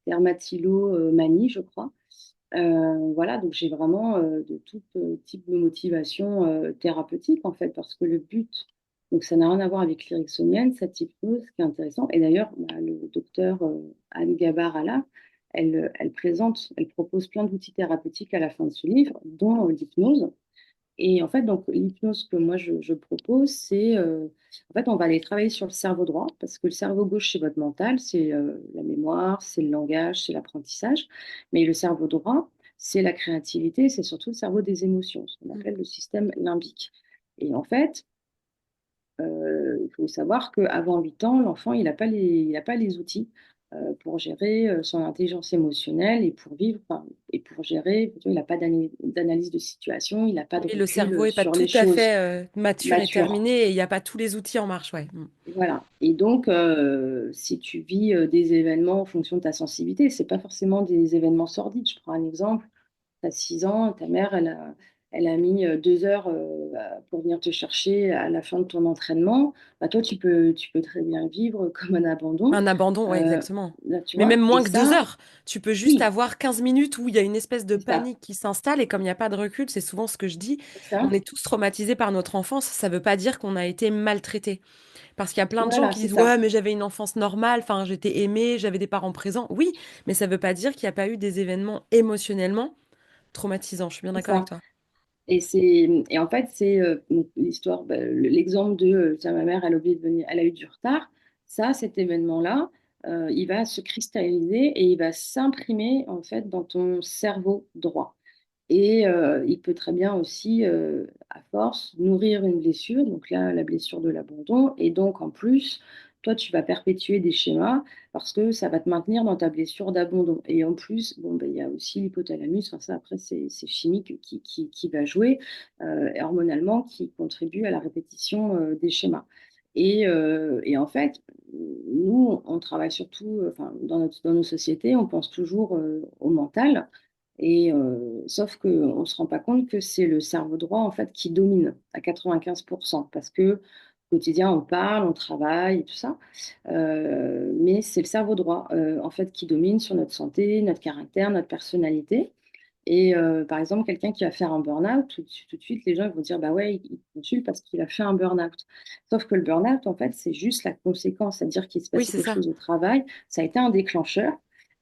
dermatillomanie, je crois. Voilà, donc j'ai vraiment de tout type de motivation thérapeutique en fait, parce que le but, donc ça n'a rien à voir avec l'éricksonienne, cette hypnose, ce qui est intéressant. Et d'ailleurs, bah, le docteur Anne Gabar-Alla, elle propose plein d'outils thérapeutiques à la fin de ce livre, dont l'hypnose. Et en fait, donc l'hypnose que moi je propose, c'est en fait on va aller travailler sur le cerveau droit parce que le cerveau gauche c'est votre mental, c'est la mémoire, c'est le langage, c'est l'apprentissage, mais le cerveau droit c'est la créativité, c'est surtout le cerveau des émotions, ce qu'on Hmm. appelle le système limbique. Et en fait, il faut savoir qu'avant 8 ans, l'enfant il a pas les outils pour gérer son intelligence émotionnelle et pour vivre, enfin, et pour gérer, tu vois, il n'a pas d'analyse de situation, il n'a pas de Oui, le recul cerveau est pas sur les tout à choses fait mature et matures. terminé et il n'y a pas tous les outils en marche, ouais. Hmm. Voilà. Et donc, si tu vis des événements en fonction de ta sensibilité, c'est pas forcément des événements sordides. Je prends un exemple. Tu as 6 ans, ta mère, elle a mis 2 heures pour venir te chercher à la fin de ton entraînement. Bah, toi, tu peux très bien vivre comme un abandon. Un abandon, ouais, Euh, exactement. Là, tu Mais même vois. Et moins que deux ça, heures. Tu peux juste oui, avoir 15 minutes où il y a une espèce de c'est ça. panique qui s'installe et comme il n'y a pas de recul, c'est souvent ce que je dis, C'est on ça. est tous traumatisés par notre enfance. Ça ne veut pas dire qu'on a été maltraité. Parce qu'il y a plein de gens Voilà, qui c'est disent, ça. ouais, mais j'avais une enfance normale, enfin, j'étais aimée, j'avais des parents présents. Oui, mais ça ne veut pas dire qu'il n'y a pas eu des événements émotionnellement traumatisants. Je suis bien C'est d'accord avec ça. toi. Et en fait, c'est donc, l'histoire, bah, l'exemple de tiens, ma mère, elle a oublié de venir, elle a eu du retard. Ça, cet événement-là, il va se cristalliser et il va s'imprimer en fait dans ton cerveau droit. Et il peut très bien aussi, à force, nourrir une blessure, donc là, la blessure de l'abandon. Et donc, en plus, toi, tu vas perpétuer des schémas parce que ça va te maintenir dans ta blessure d'abandon. Et en plus, bon, ben, il y a aussi l'hypothalamus, enfin, ça, après, c'est chimique qui va jouer, et hormonalement, qui contribue à la répétition des schémas. Et en fait, nous, on travaille surtout, enfin, dans nos sociétés, on pense toujours au mental. Et sauf qu'on ne se rend pas compte que c'est le cerveau droit en fait qui domine à 95% parce que au quotidien on parle, on travaille et tout ça. Mais c'est le cerveau droit en fait qui domine sur notre santé, notre caractère, notre personnalité. Et par exemple, quelqu'un qui va faire un burn-out, tout de suite, les gens vont dire, bah ouais, il consulte parce qu'il a fait un burn-out. Sauf que le burn-out, en fait, c'est juste la conséquence, c'est-à-dire qu'il se Oui, passait c'est quelque ça. chose au travail, ça a été un déclencheur.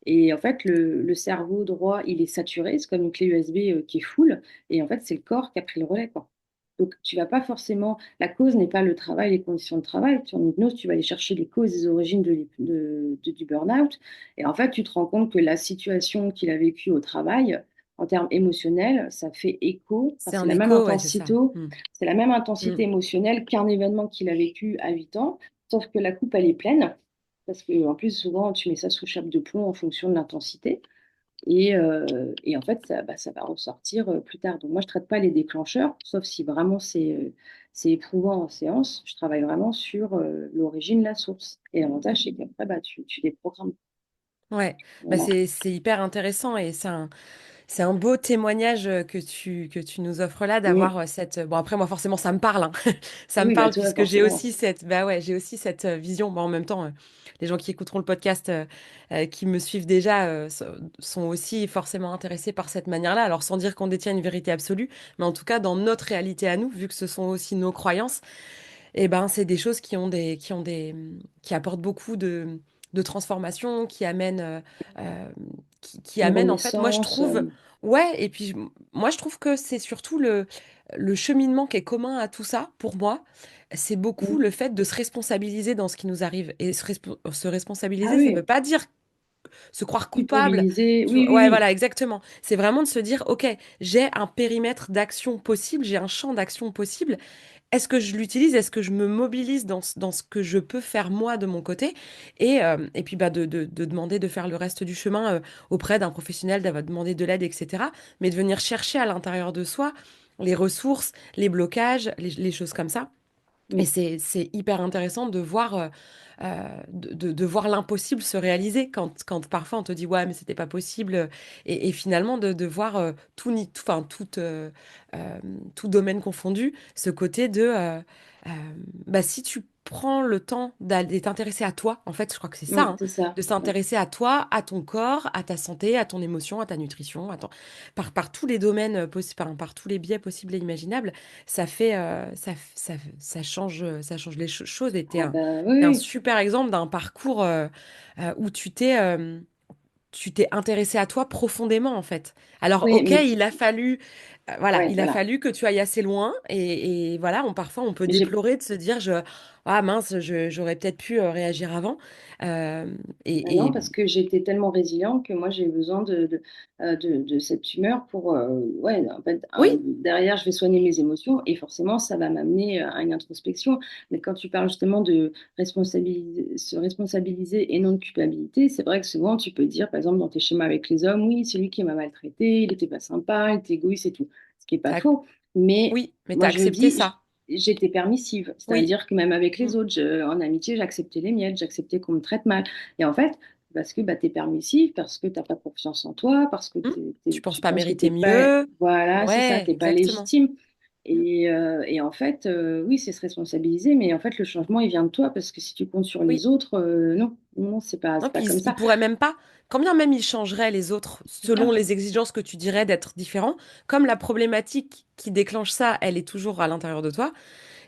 Et en fait, le cerveau droit, il est saturé, c'est comme une clé USB qui est full. Et en fait, c'est le corps qui a pris le relais, quoi. Donc, tu vas pas forcément. La cause n'est pas le travail, les conditions de travail. En hypnose, tu vas aller chercher les causes, les origines du burn-out. Et en fait, tu te rends compte que la situation qu'il a vécue au travail, en termes émotionnels, ça fait écho, enfin, C'est un écho, ouais, c'est ça. Mm. c'est la même Mm. intensité émotionnelle qu'un événement qu'il a vécu à 8 ans, sauf que la coupe, elle est pleine, parce que en plus, souvent, tu mets ça sous chape de plomb en fonction de l'intensité. Et en fait, ça, bah, ça va ressortir plus tard. Donc moi, je ne traite pas les déclencheurs, sauf si vraiment c'est éprouvant en séance. Je travaille vraiment sur l'origine, la source. Et l'avantage, c'est qu'après, bah, tu déprogrammes. Ouais, bah Voilà. c'est hyper intéressant et c'est un beau témoignage que tu nous offres là Mm. d'avoir cette bon après moi forcément ça me parle hein. Ça me Oui, bah parle toi, puisque j'ai forcément. aussi cette bah ouais, j'ai aussi cette vision bon, en même temps les gens qui écouteront le podcast qui me suivent déjà sont aussi forcément intéressés par cette manière-là alors sans dire qu'on détient une vérité absolue mais en tout cas dans notre réalité à nous vu que ce sont aussi nos croyances et ben, c'est des choses qui apportent beaucoup de transformation, qui Une amènent, en fait, moi, je renaissance. trouve, ouais, et puis, moi, je trouve que c'est surtout le cheminement qui est commun à tout ça, pour moi, c'est beaucoup Mm. le fait de se responsabiliser dans ce qui nous arrive. Et se Ah responsabiliser, ça veut oui, pas dire se croire coupable. culpabiliser. Tu Oui, vois. oui, Ouais, oui. voilà, exactement. C'est vraiment de se dire, OK, j'ai un périmètre d'action possible, j'ai un champ d'action possible. Est-ce que je l'utilise? Est-ce que je me mobilise dans ce que je peux faire moi de mon côté? Et puis bah, de demander de faire le reste du chemin auprès d'un professionnel, d'avoir demandé de l'aide, etc. Mais de venir chercher à l'intérieur de soi les ressources, les blocages, les choses comme ça. Et Mm. c'est hyper intéressant de voir, de voir l'impossible se réaliser quand parfois on te dit ouais mais c'était pas possible et finalement de voir enfin euh, tout domaine confondu ce côté euh, bah, si tu prends le temps d'aller t'intéresser à toi en fait je crois que c'est ça Mm, hein, c'est ça. de Ouais. s'intéresser à toi à ton corps à ta santé à ton émotion à ta nutrition par tous les domaines possibles par tous les biais possibles et imaginables ça fait ça change les choses et Ah bah oui, t'es un oui. super exemple d'un parcours où tu t'es intéressé à toi profondément en fait. Alors Oui, ok mais il a fallu voilà ouais, il a voilà. fallu que tu ailles assez loin et voilà parfois on peut Mais j'ai déplorer de se dire ah mince j'aurais peut-être pu réagir avant Euh, bah non, et parce que j'étais tellement résilient que moi j'ai eu besoin de cette tumeur pour ouais, en fait, oui derrière je vais soigner mes émotions et forcément ça va m'amener à une introspection. Mais quand tu parles justement de se responsabiliser et non de culpabilité, c'est vrai que souvent tu peux dire par exemple dans tes schémas avec les hommes, oui, c'est lui qui m'a maltraité, il était pas sympa, il était égoïste et tout, ce qui est pas t'as- faux. Mais oui mais moi t'as je accepté dis, ça j'étais permissive, oui c'est-à-dire que même avec Mm. les autres, en amitié, j'acceptais les miettes, j'acceptais qu'on me traite mal. Et en fait, parce que bah, tu es permissif, parce que tu n'as pas confiance en toi, parce que Mm. Tu penses tu pas penses que tu mériter n'es pas, mieux voilà, c'est ça, ouais t'es pas exactement. légitime. Et en fait, oui, c'est se responsabiliser, mais en fait, le changement, il vient de toi, parce que si tu comptes sur les Oui. autres, non, non, Non, c'est pas puis comme il ça. pourrait même pas, quand bien même il changerait les autres selon Ah, les exigences que tu dirais d'être différent, comme la problématique qui déclenche ça, elle est toujours à l'intérieur de toi,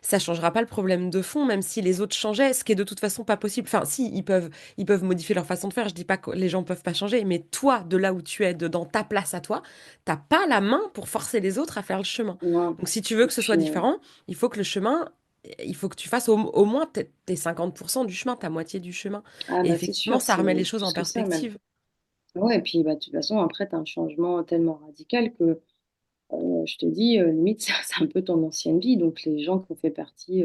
ça changera pas le problème de fond, même si les autres changeaient, ce qui est de toute façon pas possible. Enfin, si, ils peuvent modifier leur façon de faire, je dis pas que les gens peuvent pas changer, mais toi, de là où tu es, dans ta place à toi, t'as pas la main pour forcer les autres à faire le chemin. non. Donc si tu veux Et que ce soit puis, différent, il faut que le chemin, il faut que tu fasses au moins tes 50% du chemin, ta moitié du chemin. ah, Et bah, c'est effectivement, sûr, ça remet les c'est choses en plus que ça, même. perspective. Ouais, et puis bah, de toute façon, après, tu as un changement tellement radical que Je te dis, limite, c'est un peu ton ancienne vie. Donc, les gens qui ont fait partie,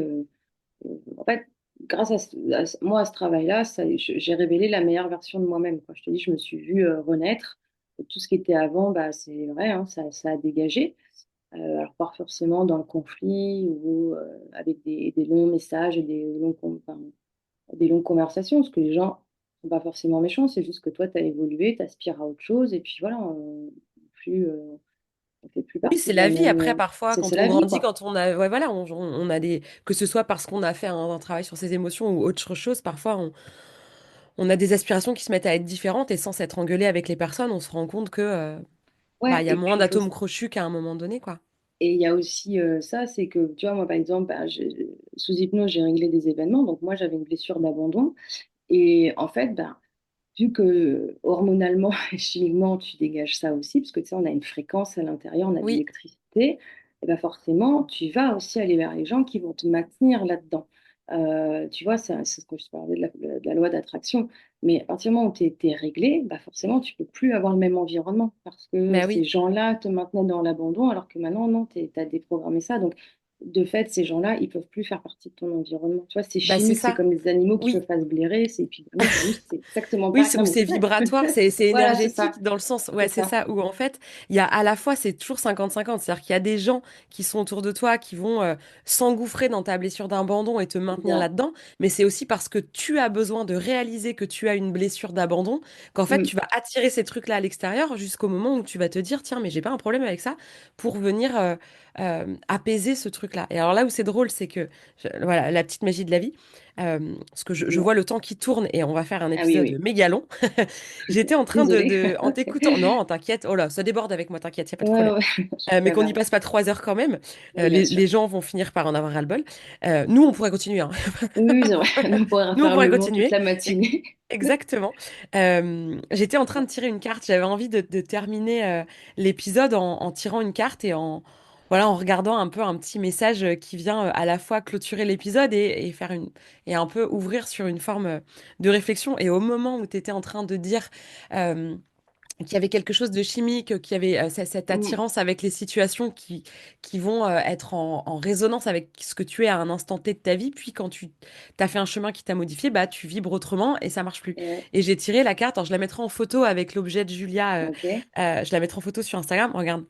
en fait, grâce moi, à ce travail-là, j'ai révélé la meilleure version de moi-même, quoi. Je te dis, je me suis vue renaître. Et tout ce qui était avant, bah, c'est vrai, hein, ça a dégagé. Alors, pas forcément dans le conflit ou avec des longs messages et enfin, des longues conversations, parce que les gens sont pas forcément méchants, c'est juste que toi, tu as évolué, tu aspires à autre chose, et puis voilà, plus, on fait plus Oui, partie c'est de la la vie. même. Après, parfois, C'est quand la on vie, grandit, quoi. quand on a, ouais, voilà, on a des, que ce soit parce qu'on a fait un travail sur ses émotions ou autre chose, parfois on a des aspirations qui se mettent à être différentes et sans s'être engueulé avec les personnes, on se rend compte que, bah, Ouais, il y a et moins puis il faut. d'atomes crochus qu'à un moment donné, quoi. Et il y a aussi ça, c'est que, tu vois, moi, par exemple, bah, sous hypnose, j'ai réglé des événements. Donc, moi, j'avais une blessure d'abandon. Et en fait, bah, vu que hormonalement et chimiquement, tu dégages ça aussi, parce que tu sais, on a une fréquence à l'intérieur, on a de Oui, l'électricité, et ben forcément, tu vas aussi aller vers les gens qui vont te maintenir là-dedans. Tu vois, c'est ce que je te parlais de la loi d'attraction. Mais à partir du moment où tu es réglé, bah forcément, tu peux plus avoir le même environnement parce que bah ces oui. gens-là te maintenaient dans l'abandon, alors que maintenant, non, tu as déprogrammé ça. Donc, de fait, ces gens-là, ils peuvent plus faire partie de ton environnement. Tu vois, c'est Bah c'est chimique, c'est ça. comme les animaux qui Oui. peuvent pas se blairer, c'est épidermique, juste, c'est exactement Oui, pareil. Non, ou mais c'est c'est vrai. vibratoire, c'est Voilà, c'est ça. énergétique dans le sens, ouais, C'est c'est ça. ça, où en fait, il y a à la fois, c'est toujours 50-50, c'est-à-dire qu'il y a des gens qui sont autour de toi, qui vont s'engouffrer dans ta blessure d'abandon et te maintenir Bien. là-dedans, mais c'est aussi parce que tu as besoin de réaliser que tu as une blessure d'abandon, qu'en fait, Mm. tu vas attirer ces trucs-là à l'extérieur jusqu'au moment où tu vas te dire, tiens, mais j'ai pas un problème avec ça, pour venir apaiser ce truc-là. Et alors là où c'est drôle, c'est que, voilà, la petite magie de la vie, parce que je Dis-moi. vois le temps qui tourne et on va faire un Ah oui, épisode oui. méga long. J'étais en train Désolée. en t'écoutant, non, t'inquiète, oh là, ça déborde avec moi, t'inquiète, y a pas de Ouais, problème. ouais. Je suis Mais qu'on n'y bavarde. passe pas 3 heures quand même, Oui, bien sûr. les gens vont finir par en avoir ras-le-bol. Nous, on pourrait continuer, hein. Oui, oui, c'est vrai. Nous, on pourrait Nous, on faire pourrait le long toute continuer. la E- matinée. Exactement. J'étais en train de tirer une carte. J'avais envie de terminer l'épisode en tirant une carte et voilà, en regardant un peu un petit message qui vient à la fois clôturer l'épisode et faire et un peu ouvrir sur une forme de réflexion. Et au moment où tu étais en train de dire euh, qu'il y avait quelque chose de chimique, qu'il y avait cette Mm. attirance avec les situations qui vont être en résonance avec ce que tu es à un instant T de ta vie. Puis quand tu as fait un chemin qui t'a modifié, bah, tu vibres autrement et ça marche plus. Et ouais. Et j'ai tiré la carte, alors je la mettrai en photo avec l'objet de Julia, Ok. je la mettrai en photo sur Instagram. Regarde,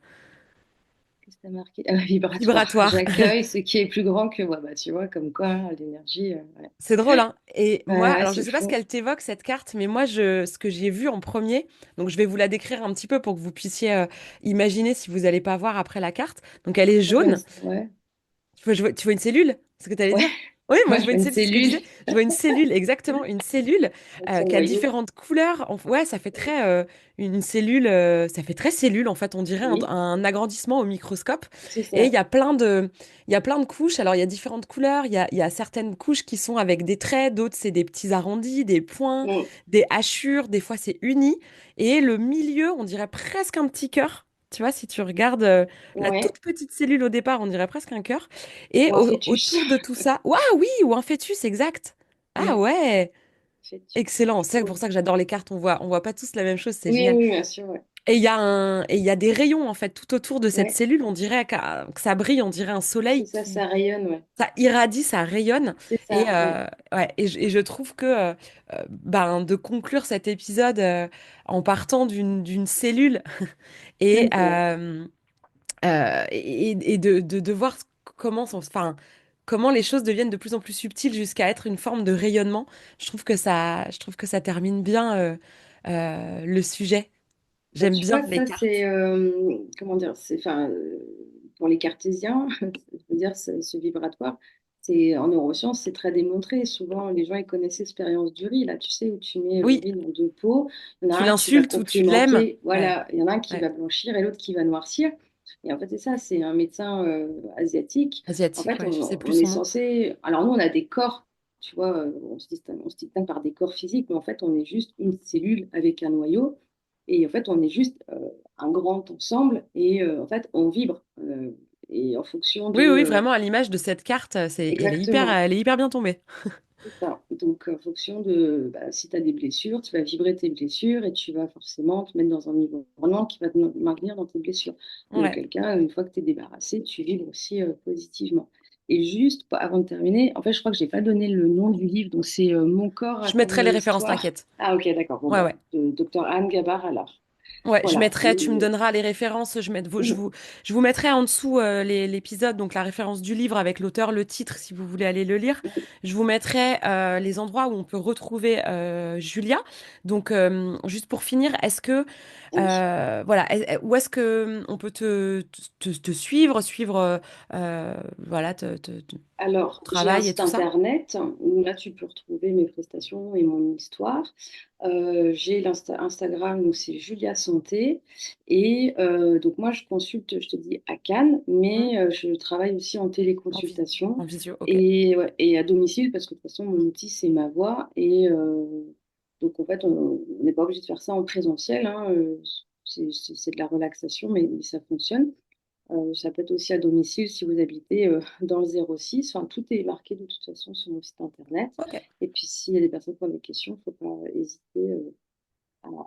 Qu'est-ce que t'as marqué? Ah, vibratoire. vibratoire. J'accueille ce qui est plus grand que moi. Bah, tu vois, comme quoi, hein, l'énergie. Ouais. C'est drôle, hein? Et moi, Ouais, ouais, alors je c'est sais pas ce fou. qu'elle t'évoque, cette carte, mais moi, ce que j'ai vu en premier, donc je vais vous la décrire un petit peu pour que vous puissiez imaginer si vous n'allez pas voir après la carte. Donc elle est jaune. Ouais. Tu vois une cellule? C'est ce que tu allais Ouais. dire? Oui, moi Ouais, je je vois vois une une cellule, c'est ce que je cellule disais. Je vois une cellule, exactement, une cellule avec son qui a noyau. différentes couleurs. Ouais, ça fait très une cellule, ça fait très cellule en fait. On dirait Oui, un agrandissement au microscope. c'est Et ça. il y a plein de couches. Alors il y a différentes couleurs. Il y a certaines couches qui sont avec des traits, d'autres c'est des petits arrondis, des points, Mm. des hachures. Des fois c'est uni. Et le milieu, on dirait presque un petit cœur. Tu vois, si tu regardes la Ouais. toute petite cellule au départ, on dirait presque un cœur. Et Ou un fœtus. autour de tout ça, waouh, oui, ou un fœtus, exact. Ah Mm. ouais, Fœtus. excellent. C'est Cool. pour ça que j'adore les cartes. On voit pas tous la même chose, c'est Oui, génial. oui, bien sûr, ouais. Et il y a des rayons en fait tout autour de cette Ouais, cellule. On dirait que ça brille, on dirait un c'est soleil ça, qui ça rayonne, ouais. ça irradie, ça rayonne. C'est Et ça, ouais. ouais, et je trouve que ben de conclure cet épisode en partant d'une cellule et Ouais. et de voir enfin, comment les choses deviennent de plus en plus subtiles jusqu'à être une forme de rayonnement. Je trouve que ça termine bien le sujet. Bah, J'aime tu bien vois, les ça, c'est, cartes. comment dire, c'est, enfin, pour les cartésiens, je veux dire, ce vibratoire, c'est, en neurosciences, c'est très démontré. Souvent, les gens, ils connaissent l'expérience du riz, là, tu sais, où tu mets le Oui, riz dans deux pots. Il y en a tu un qui va l'insultes ou tu l'aimes. complémenter, Ouais, voilà, il y en a un qui ouais. va blanchir et l'autre qui va noircir. Et en fait, c'est ça, c'est un médecin asiatique. En Asiatique, fait, ouais, je sais plus on est son nom. censé, alors nous, on a des corps, tu vois, on se distingue par des corps physiques, mais en fait, on est juste une cellule avec un noyau. Et en fait, on est juste un grand ensemble et en fait, on vibre. Et en fonction de... Oui, oui, vraiment à l'image de cette carte, elle exactement. est hyper bien tombée. C'est ça. Donc, en fonction de si tu as des blessures, tu vas vibrer tes blessures et tu vas forcément te mettre dans un environnement qui va te maintenir dans tes blessures. Et Ouais. auquel cas, une fois que tu es débarrassé, tu vibres aussi positivement. Et juste avant de terminer, en fait, je crois que je n'ai pas donné le nom du livre. Donc, c'est Mon corps Je raconte mettrai les mon références, histoire. t'inquiète. Ah, ok, d'accord. Bon, Ouais, ouais. de Dr Anne Gabar alors. Ouais, je Voilà. mettrai, tu me donneras les références, je vous mettrai en dessous l'épisode, donc la référence du livre avec l'auteur, le titre, si vous voulez aller le lire. Je vous mettrai les endroits où on peut retrouver Julia. Donc, juste pour finir, est-ce que, Oui. voilà, où est-ce que on peut te suivre, voilà, ton Alors, j'ai un travail et site tout ça? internet où là, tu peux retrouver mes prestations et mon histoire. J'ai Instagram où c'est Julia Santé. Et donc, moi, je consulte, je te dis, à Cannes, Hmm. mais je travaille aussi en En, téléconsultation en visio, ok. et, ouais, et à domicile parce que de toute façon, mon outil, c'est ma voix. Et donc, en fait, on n'est pas obligé de faire ça en présentiel, hein, c'est de la relaxation, mais ça fonctionne. Ça peut être aussi à domicile si vous habitez dans le 06. Enfin, tout est marqué de toute façon sur mon site internet. Ok. Et puis, s'il y a des personnes qui ont des questions, il ne faut pas hésiter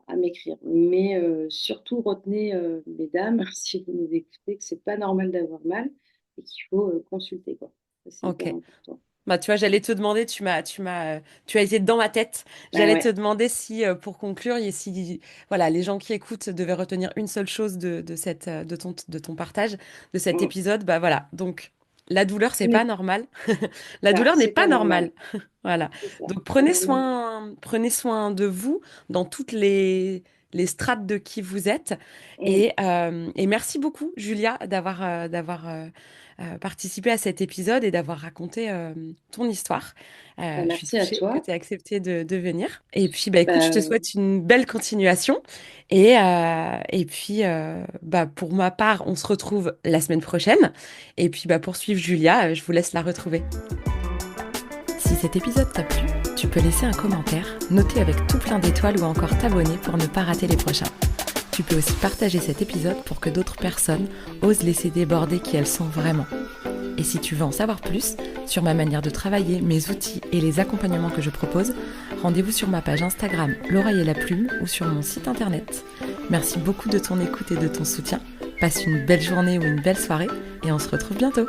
à m'écrire. Mais surtout, retenez, mesdames, si vous nous écoutez, que c'est pas normal d'avoir mal et qu'il faut consulter, quoi. Ça, c'est hyper Ok. important. Bah, tu vois, j'allais te demander, tu as été dans ma tête. Ah J'allais te ouais. demander si, pour conclure, et si, voilà, les gens qui écoutent devaient retenir une seule chose de ton partage, de cet Mm. épisode, bah voilà. Donc, la douleur, c'est pas Mais normal. La ça, douleur n'est c'est pas pas normal. normale. Voilà. C'est ça. Donc, C'est normal. prenez soin de vous dans toutes les strates de qui vous êtes. Mm. Et merci beaucoup, Julia, d'avoir participé à cet épisode et d'avoir raconté ton histoire. Bah, Je suis merci à touchée que toi. tu aies accepté de venir. Et puis, bah, écoute, je te Bah, souhaite une belle continuation. Et puis, bah, pour ma part, on se retrouve la semaine prochaine. Et puis, bah, pour suivre Julia, je vous laisse la retrouver. Si cet épisode t'a plu, tu peux laisser un commentaire, noter avec tout plein d'étoiles ou encore t'abonner pour ne pas rater les prochains. Tu peux aussi partager cet épisode pour que d'autres personnes osent laisser déborder qui elles sont vraiment. Et si tu veux en savoir plus sur ma manière de travailler, mes outils et les accompagnements que je propose, rendez-vous sur ma page Instagram L'Oreille et la Plume ou sur mon site internet. Merci beaucoup de ton écoute et de ton soutien. Passe une belle journée ou une belle soirée et on se retrouve bientôt.